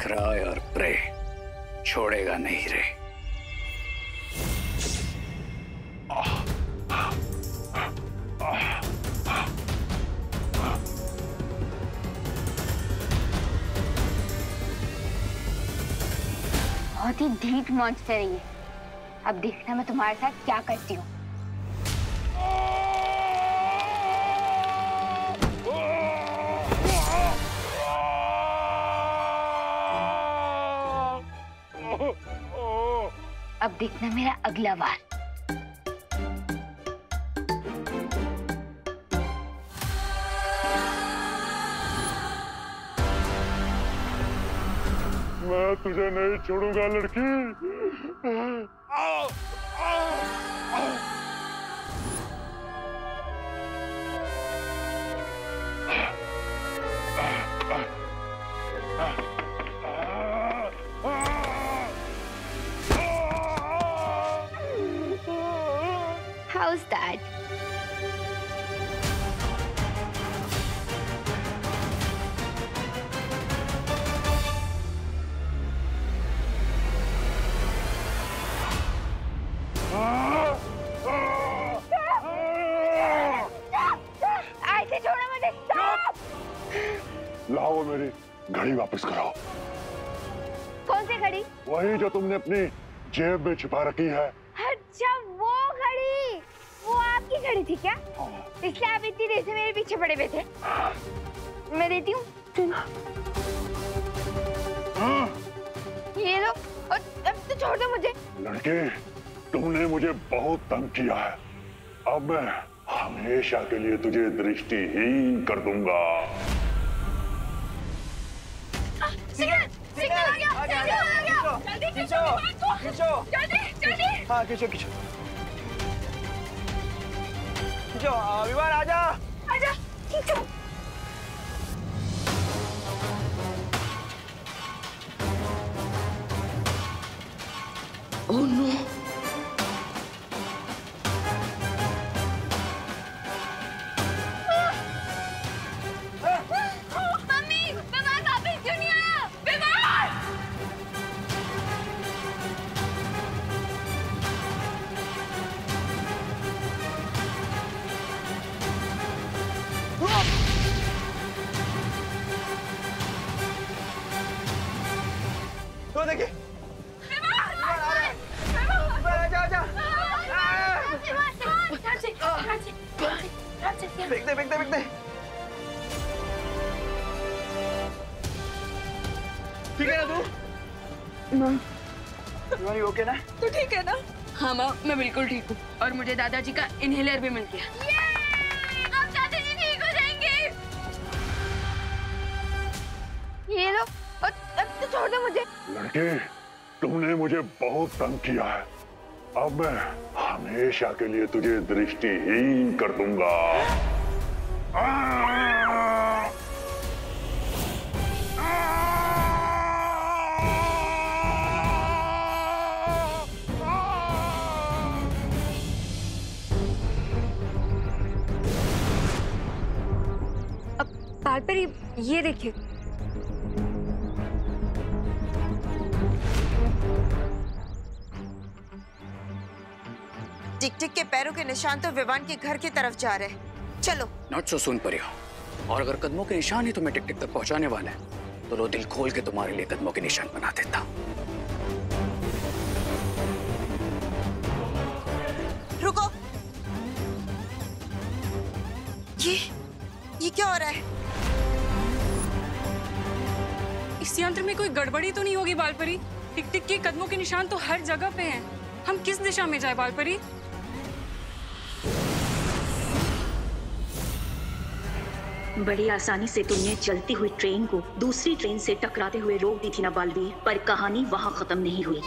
क्राई और प्रे छोड़ेगा नहीं रे। बहुत ही ढीठ मॉन्स्टर है ये। अब देखना मैं तुम्हारे साथ क्या करती हूँ। अब देखना मेरा अगला वार। मैं तुझे नहीं छोड़ूंगा लड़की। How's that? ऐसे छोड़ो मुझे। Stop! लाओ मेरी घड़ी वापस कराओ। कौन सी घड़ी? वही जो तुमने अपनी जेब में छुपा रखी है। अच्छा वो घड़ी, वो आपकी घड़ी थी क्या? इसलिए आप इतनी देर से मेरे पीछे पड़े हुए थे। मैं देती हूँ। ये लो, और अब तो छोड़ दो मुझे। लड़के, तुमने मुझे बहुत तंग किया है। अब मैं हमेशा के लिए तुझे दृष्टिहीन कर दूंगा। सिग्नल, सिग्नल आ गया, सिग्नल आ गया। जल्दी खींचो, खींचो, जल्दी, जल्दी। हाँ खींचो खींचो खींचो। विवान आजा, आजा, खींचो। Oh no. मम्मी, विवान वापस क्यों नहीं आया? विवान! तो देखिए फेंक दे फेंक दे फेंक दे। ठीक है ना तू? तुम्हारी ओके ना? तू ठीक है ना? हाँ माँ, मैं बिल्कुल ठीक हूँ और मुझे दादाजी का इनहेलर भी मिल गया। अब दादाजी ठीक हो जाएंगे। ये लो, अब तो छोड़ दो मुझे। लड़के, तुमने मुझे बहुत तंग किया है। अब मैं हमेशा के लिए तुझे दृष्टिहीन कर दूंगा। अब बालपरी, ये देखिए। टिक टिक के पैरों के निशान तो विवान के घर की तरफ जा रहे हैं। चलो। नॉट सो सून परियो। और अगर कदमों के निशान ही तुम्हें टिक टिक तक पहुंचाने वाले हैं, तो लो दिल खोल के तुम्हारे लिए कदमों के निशान बना देता। रुको। ये क्या हो रहा है? इस यंत्र में कोई गड़बड़ी तो नहीं होगी बालपरी? टिक टिक के कदमों के निशान तो हर जगह पे हैं। हम किस दिशा में जाए बालपरी? बड़ी आसानी से तुमने चलती हुई ट्रेन को दूसरी ट्रेन से टकराते हुए रोक दी थी ना बालवीर, पर कहानी वहां खत्म नहीं हुई।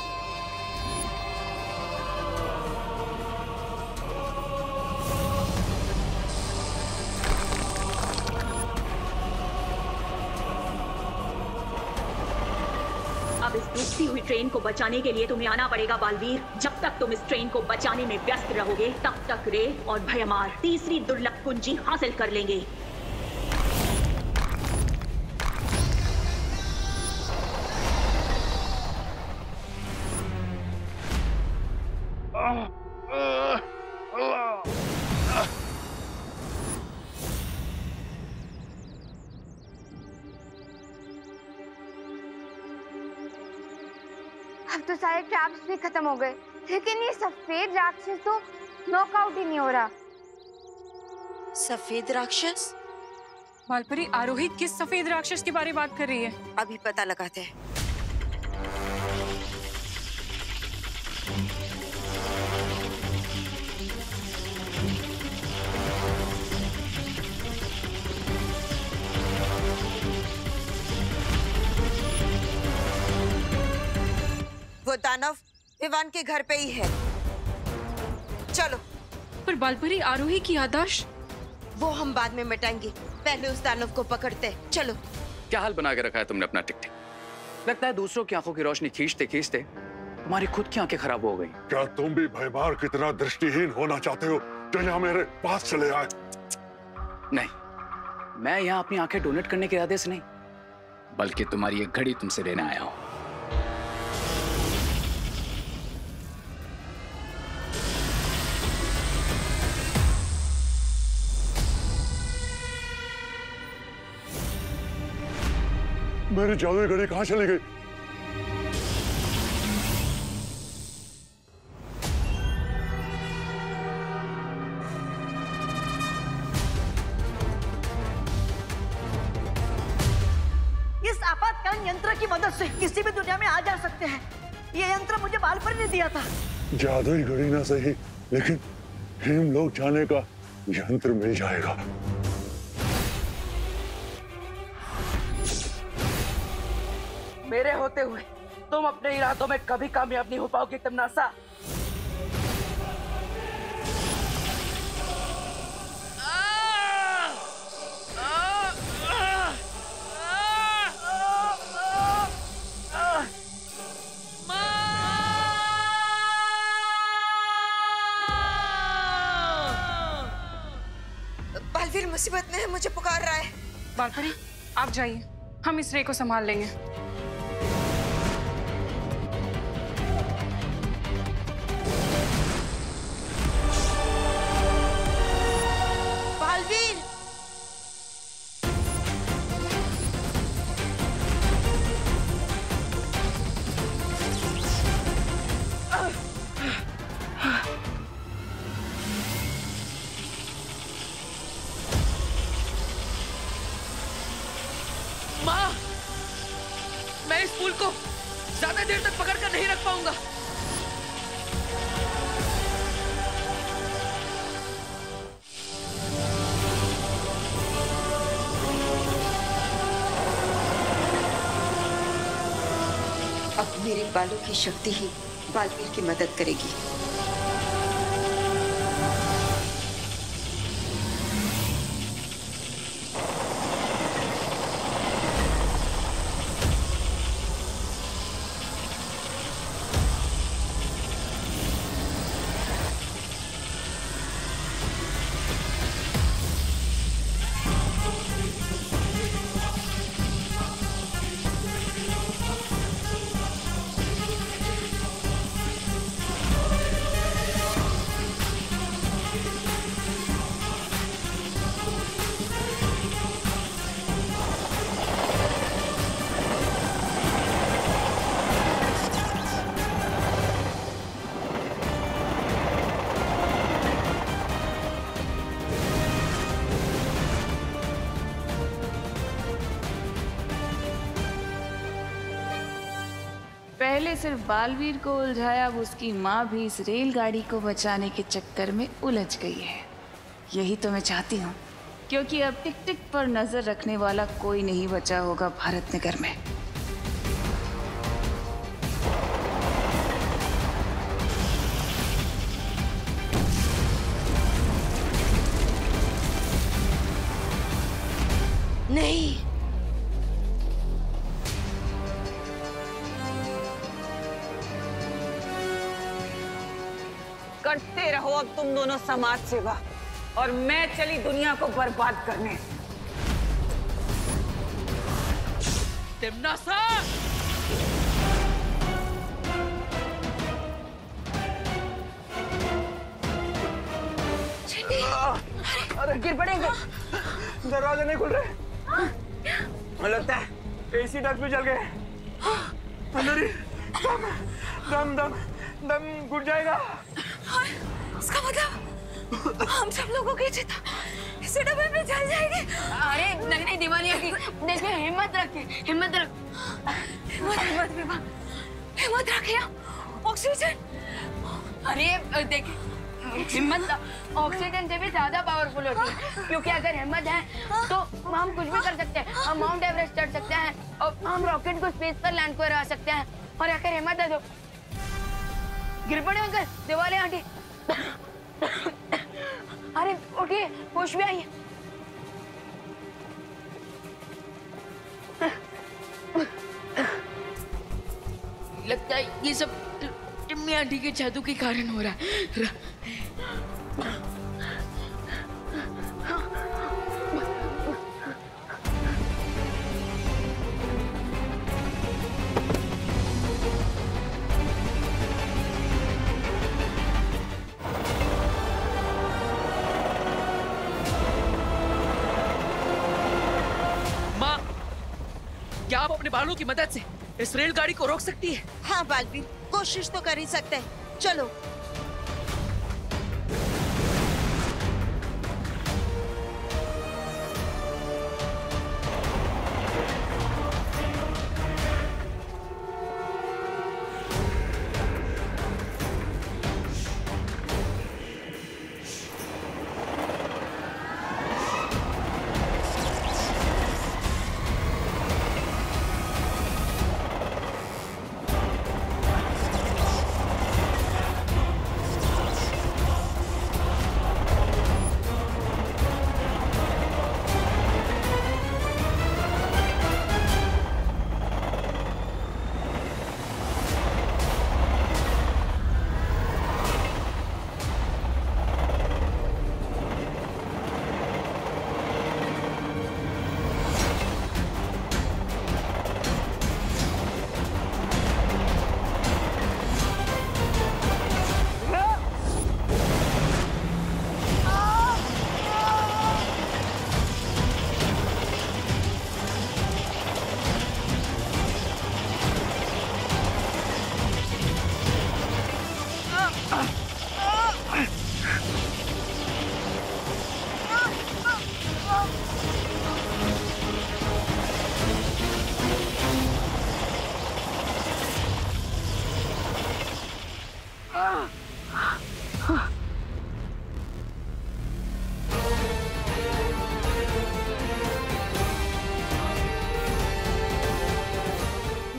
अब इस डूबती हुई ट्रेन को बचाने के लिए तुम्हें आना पड़ेगा बालवीर। जब तक तुम इस ट्रेन को बचाने में व्यस्त रहोगे, तब तक रे और भयमार तीसरी दुर्लभ कुंजी हासिल कर लेंगे। अब तो सारे ट्रैप्स भी खत्म हो गए, लेकिन ये सफेद राक्षस तो नॉकआउट ही नहीं हो रहा। सफेद राक्षस? बालपरी, आरोही किस सफेद राक्षस के बारे में बात कर रही है? अभी पता लगाते हैं। वो दानव विवान के घर पे ही है। चलो। पर बालपरी, आरोही की याददाश्त? वो हम बाद में मिटाएंगे, पहले उस दानव को पकड़ते। चलो। क्या हाल बना के रखा है तुमने अपना टिक टिक? लगता है दूसरों की आंखों की रोशनी खींचते खींचते तुम्हारी खुद की आंखें खराब हो गई। क्या तुम भी भयमार की तरह दृष्टिहीन होना चाहते हो जो यहाँ मेरे पास चले आए? नहीं, मैं यहाँ अपनी आंखें डोनेट करने के इरादे से नहीं, बल्कि तुम्हारी एक घड़ी तुमसे लेने आया हूँ। मेरी जादुई घड़ी कहाँ चली गई? इस आपातकालीन यंत्र की मदद से किसी भी दुनिया में आ जा सकते हैं। ये यंत्र मुझे बालपरी ने दिया था। जादुई घड़ी ना सही, लेकिन हम लोग जाने का यंत्र मिल जाएगा। मेरे होते हुए तुम अपने इरादों में कभी कामयाब नहीं हो पाओगे तमनासा। बालवीर मुसीबत में है, मुझे पुकार रहा है। बालपरी आप जाइए, हम इस रे को संभाल लेंगे। बालवीर! माँ, मैं इस फूल को ज्यादा देर तक पकड़ कर नहीं रख पाऊंगा। अब मेरे बालों की शक्ति ही बालवीर की मदद करेगी। पहले सिर्फ बालवीर को उलझाया, अब उसकी माँ भी इस रेलगाड़ी को बचाने के चक्कर में उलझ गई है। यही तो मैं चाहती हूँ, क्योंकि अब टिक टिक पर नजर रखने वाला कोई नहीं बचा होगा भारत नगर में। नहीं, करते रहो अब तुम दोनों समाज सेवा, और मैं चली दुनिया को बर्बाद करने। तिम्नासा! अरे गिर पड़ेंगे। दरवाजे नहीं खुल रहे। मुझे लगता है एसी डक्ट भी जल गए। अंदर ही दम दम दम घुट जाएगा। इसका मतलब हम सब लोगों की चिता इसी डब्बे में जल जाएगी। अरे नहीं नहीं दीवानी की देखिए, हिम्मत रखिए, हिम्मत रख, हिम्मत हिम्मत हिम्मत रखिए। ऑक्सीजन, अरे देखिए हिम्मत ऑक्सीजन से भी ज्यादा पावरफुल होती है, क्योंकि अगर हिम्मत है तो हम कुछ भी कर सकते हैं। हम माउंट एवरेस्ट चढ़ सकते हैं और हम रॉकेट को स्पेस पर लैंड करवा सकते हैं। और अगर हिम्मत है तो गिर पड़े अंकल, दिवाले आंटी। अरे उठिए, होश भी आइए। लगता है ये सब टिम्मी आंटी के जादू के कारण हो रहा है। माँ, क्या आप अपने बालों की मदद से इस रेलगाड़ी को रोक सकती है? हाँ बालवीर, कोशिश तो कर ही सकते हैं। चलो।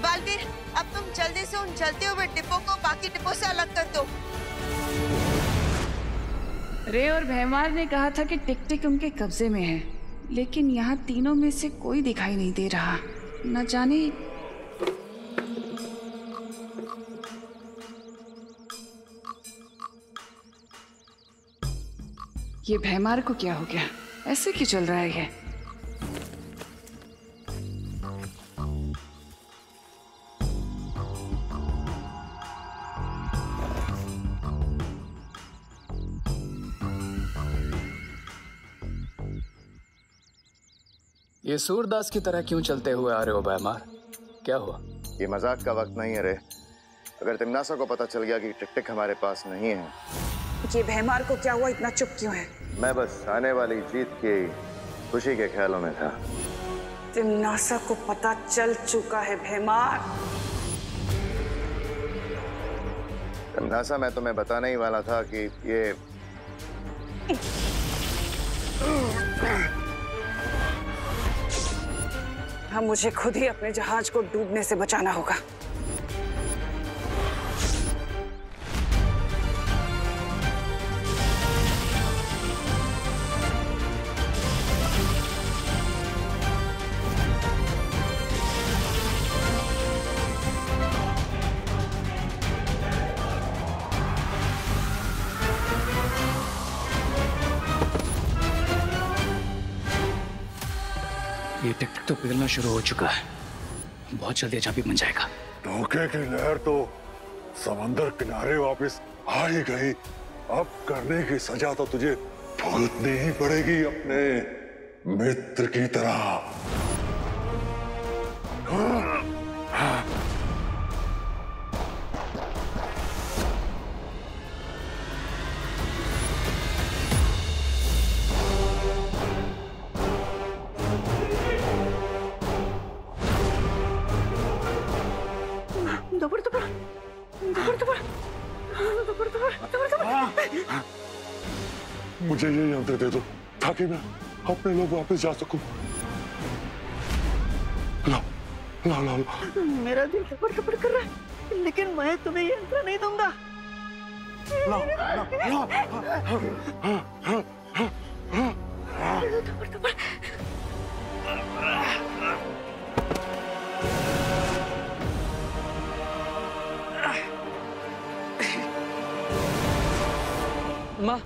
बालवीर, अब तुम जल्दी से उन जलते हुए डिब्बों को बाकी डिब्बों से अलग कर दो। रे और भैमार ने कहा था कि टिक-टिक उनके कब्जे में है, लेकिन यहाँ तीनों में से कोई दिखाई नहीं दे रहा। न जाने ये भैमार को क्या हो गया? ऐसे क्यों चल रहा है ये? ये सूरदास की तरह क्यों चलते हुए आ रहे हो भैमार? क्या हुआ? ये मजाक का वक्त नहीं है रे। अगर तिमनासा को पता चल गया कि टिक-टिक हमारे पास नहीं है। ये भैमार को क्या हुआ? इतना चुप क्यों है? मैं बस आने वाली जीत की खुशी के ख्यालों में था। तिमनासा को पता चल चुका है भैमार। तिमनासा, मैं तुम्हें बताने ही वाला था कि ये हम मुझे खुद ही अपने जहाज को डूबने से बचाना होगा। ये टिक-टिक तो पिघलना शुरू हो चुका है। बहुत जल्दी अचाबी बन जाएगा। धोखे की लहर तो समंदर किनारे वापस आ ही गई। अब करने की सजा तो तुझे भुगतनी ही पड़ेगी अपने मित्र की तरह। मुझे ये यंत्र दे दो ताकि मैं अपने लोग वापस जा सकूं। ला, ला, ला, ला। मेरा दिल धड़कन कर रहा है, लेकिन मैं तुम्हें ये यंत्र नहीं दूंगा। ला, ला, माँ,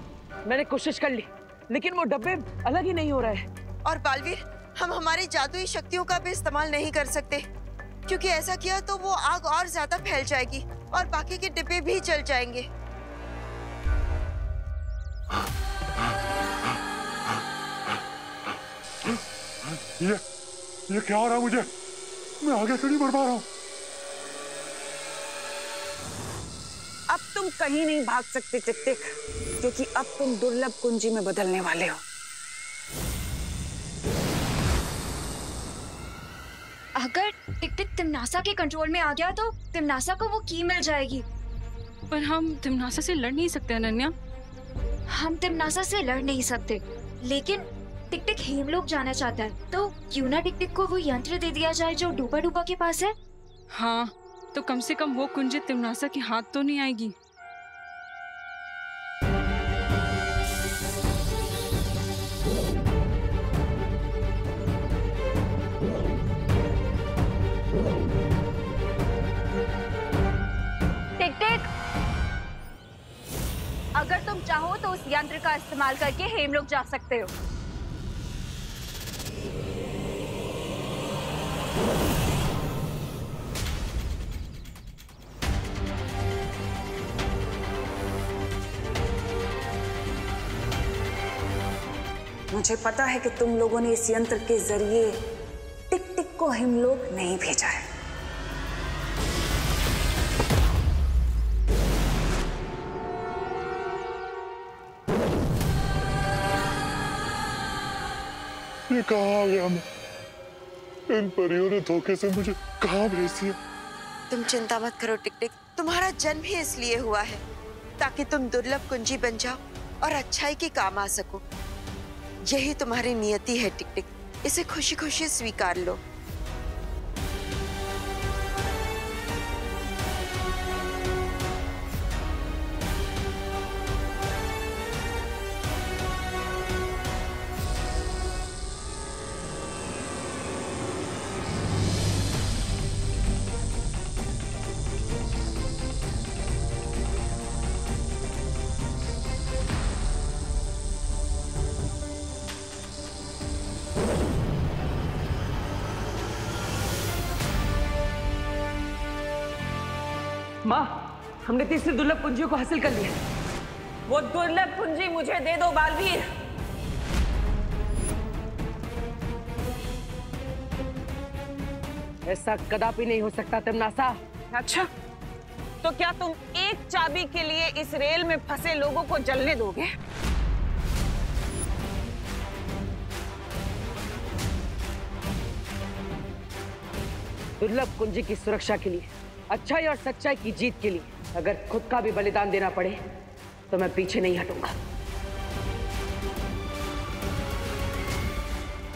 मैंने कोशिश कर ली, लेकिन वो डब्बे अलग ही नहीं हो रहे। और बालवीर, हम हमारी जादुई शक्तियों का भी इस्तेमाल नहीं कर सकते, क्योंकि ऐसा किया तो वो आग और ज्यादा फैल जाएगी और बाकी के डिब्बे भी जल जाएंगे। ये क्या हो रहा है मुझे? मैं आगे क्यों नहीं बढ़ पा रहा हूँ? अब तुम कहीं नहीं भाग सकते टिक-टिक, क्योंकि अब तुम दुर्लभ कुंजी में बदलने वाले हो। अगर टिक-टिक तिमनासा के कंट्रोल में आ गया तो तिमनासा को वो की मिल जाएगी। पर हम तिमनासा से लड़ नहीं सकते अनन्या। हम तिमनासा से लड़ नहीं सकते, लेकिन टिक-टिक हेमलोक जाना चाहता है, तो क्यों ना टिक-टिक को वो यंत्र दे दिया जाए जो डूबा डूबा के पास है। हाँ, तो कम से कम वो कुंजी तिमनासा के हाथ तो नहीं आएगी। टिक-टिक, अगर तुम चाहो तो उस यंत्र का इस्तेमाल करके हेमलोक जा सकते हो। मुझे पता है कि तुम लोगों ने इस यंत्र के जरिए टिक-टिक को हेमलोक नहीं भेजा है। ये कहाँ आ गया मैं? इन परियों ने धोखे से मुझे कहाँ भेज दिया? तुम चिंता मत करो टिक टिक, तुम्हारा जन्म ही इसलिए हुआ है ताकि तुम दुर्लभ कुंजी बन जाओ और अच्छाई के काम आ सको। यही तुम्हारी नियति है टिक टिक, इसे खुशी खुशी स्वीकार लो। माँ, हमने तीसरी दुर्लभ कुंजियों को हासिल कर लिया। वो दुर्लभ कुंजी मुझे दे दो बालवीर। ऐसा कदापि नहीं हो सकता तिमनासा। अच्छा, तो क्या तुम एक चाबी के लिए इस रेल में फंसे लोगों को जलने दोगे? दुर्लभ कुंजी की सुरक्षा के लिए, अच्छाई और सच्चाई की जीत के लिए अगर खुद का भी बलिदान देना पड़े तो मैं पीछे नहीं हटूंगा।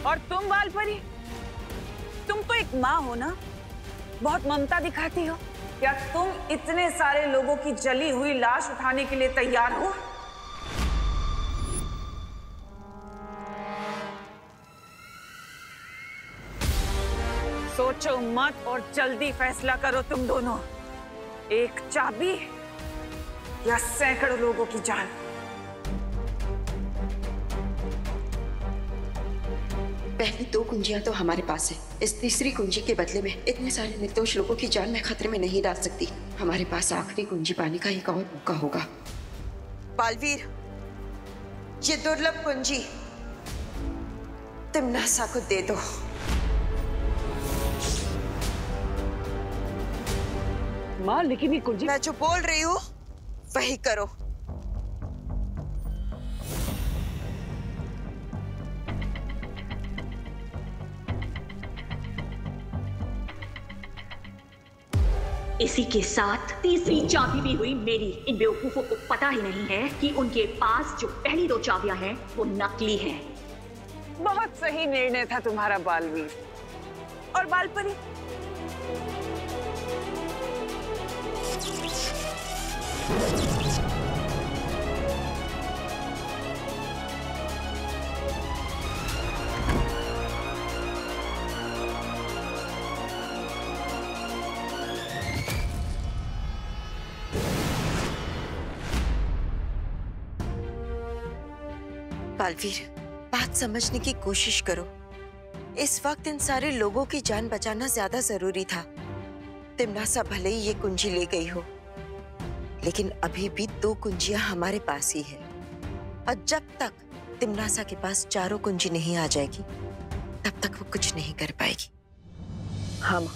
और तुम बालपरी, तुम तो एक माँ हो ना, बहुत ममता दिखाती हो। क्या तुम इतने सारे लोगों की जली हुई लाश उठाने के लिए तैयार हो? सोचो मत और जल्दी फैसला करो तुम दोनों। एक चाबी या सैकड़ों लोगों की जान। पहली दो कुंजियां तो हमारे पास है। इस तीसरी कुंजी के बदले में इतने सारे निर्दोष लोगों की जान मैं खतरे में नहीं डाल सकती। हमारे पास आखिरी कुंजी पाने का एक और मौका होगा। बालवीर, ये दुर्लभ कुंजी तिमनासा को दे दो। माँ, लेकिन ये कुंजी, मैं जो बोल रही हूँ वही करो। इसी के साथ तीसरी चाबी भी हुई मेरी। इन बेवकूफों को पता ही नहीं है कि उनके पास जो पहली दो चाबियां हैं वो नकली हैं। बहुत सही निर्णय था तुम्हारा बालवीर। और बालपरी, बालवीर, बात समझने की कोशिश करो। इस वक्त इन सारे लोगों की जान बचाना ज्यादा जरूरी था। तिमनासा भले ही ये कुंजी ले गई हो, लेकिन अभी भी दो कुंजियां हमारे पास ही है। और जब तक तिमनासा के पास चारों कुंजी नहीं आ जाएगी, तब तक वो कुछ नहीं कर पाएगी। हाँ माँ,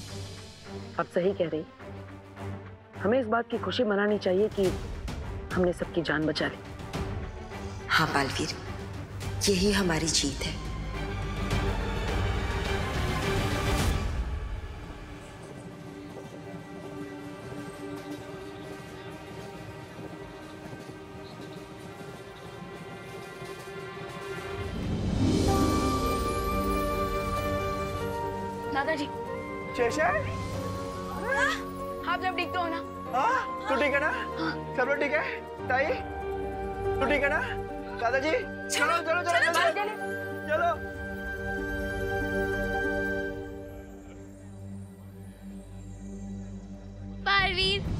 आप सही कह रही। हमें इस बात की खुशी मनानी चाहिए कि हमने सबकी जान बचा ली। हाँ बालवीर, यही हमारी जीत है। दादाजी। शेषर? आप जब ठीक तो हो ना? हाँ, तू ठीक है ना? सब लोग ठीक है? ताई, तू ठीक है ना? दादाजी, चलो चलो चलो चलो चलो। बालवीर।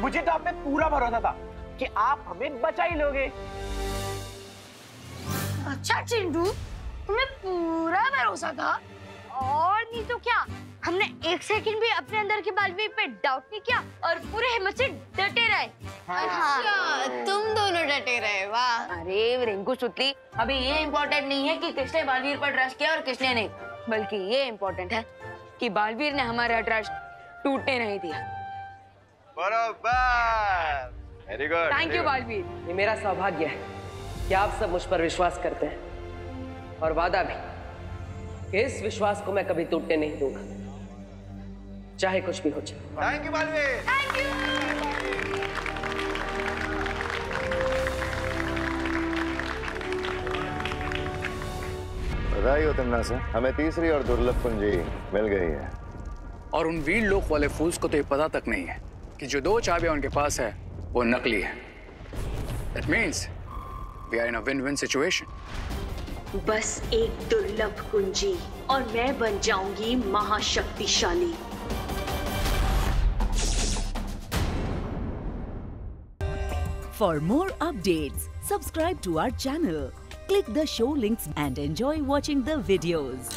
मुझे तो आप पे पूरा भरोसा था कि आप हमें बचा ही लोगे। अच्छा चिंटू, तुम्हें पूरा भरोसा था? और नहीं तो क्या, हमने एक सेकंड भी अपने अंदर के बालवीर पे डाउट नहीं किया और पूरे हिम्मत से डटे रहे। अच्छा, तुम दोनों डटे रहे, वाह। अरे रिंकू सुतली, अभी ये इम्पोर्टेंट नहीं है कि किसने बालवीर पर ट्रस्ट किया और किसने नहीं, बल्कि ये इम्पोर्टेंट है कि बालवीर ने हमारा ट्रस्ट टूटने नहीं दिया। बराबर, very good. Thank you Baalveer. ये मेरा सौभाग्य है कि आप सब मुझ पर विश्वास करते हैं और वादा भी कि इस विश्वास को मैं कभी टूटने नहीं दूंगा, चाहे कुछ भी हो जाए। Thank you Baalveer. Thank you. बधाई हो तिम्ना से, हमें तीसरी और दुर्लभ कुंजी मिल गई है। और उन वीर लोक वाले फूल्स को तो ये पता तक नहीं है कि जो 2 चाबियां उनके पास है वो नकली है। That means we are in a win-win situation. बस एक दुर्लभ कुंजी और मैं बन जाऊंगी महाशक्तिशाली। For more updates, subscribe to our channel, click the show links and enjoy watching the videos.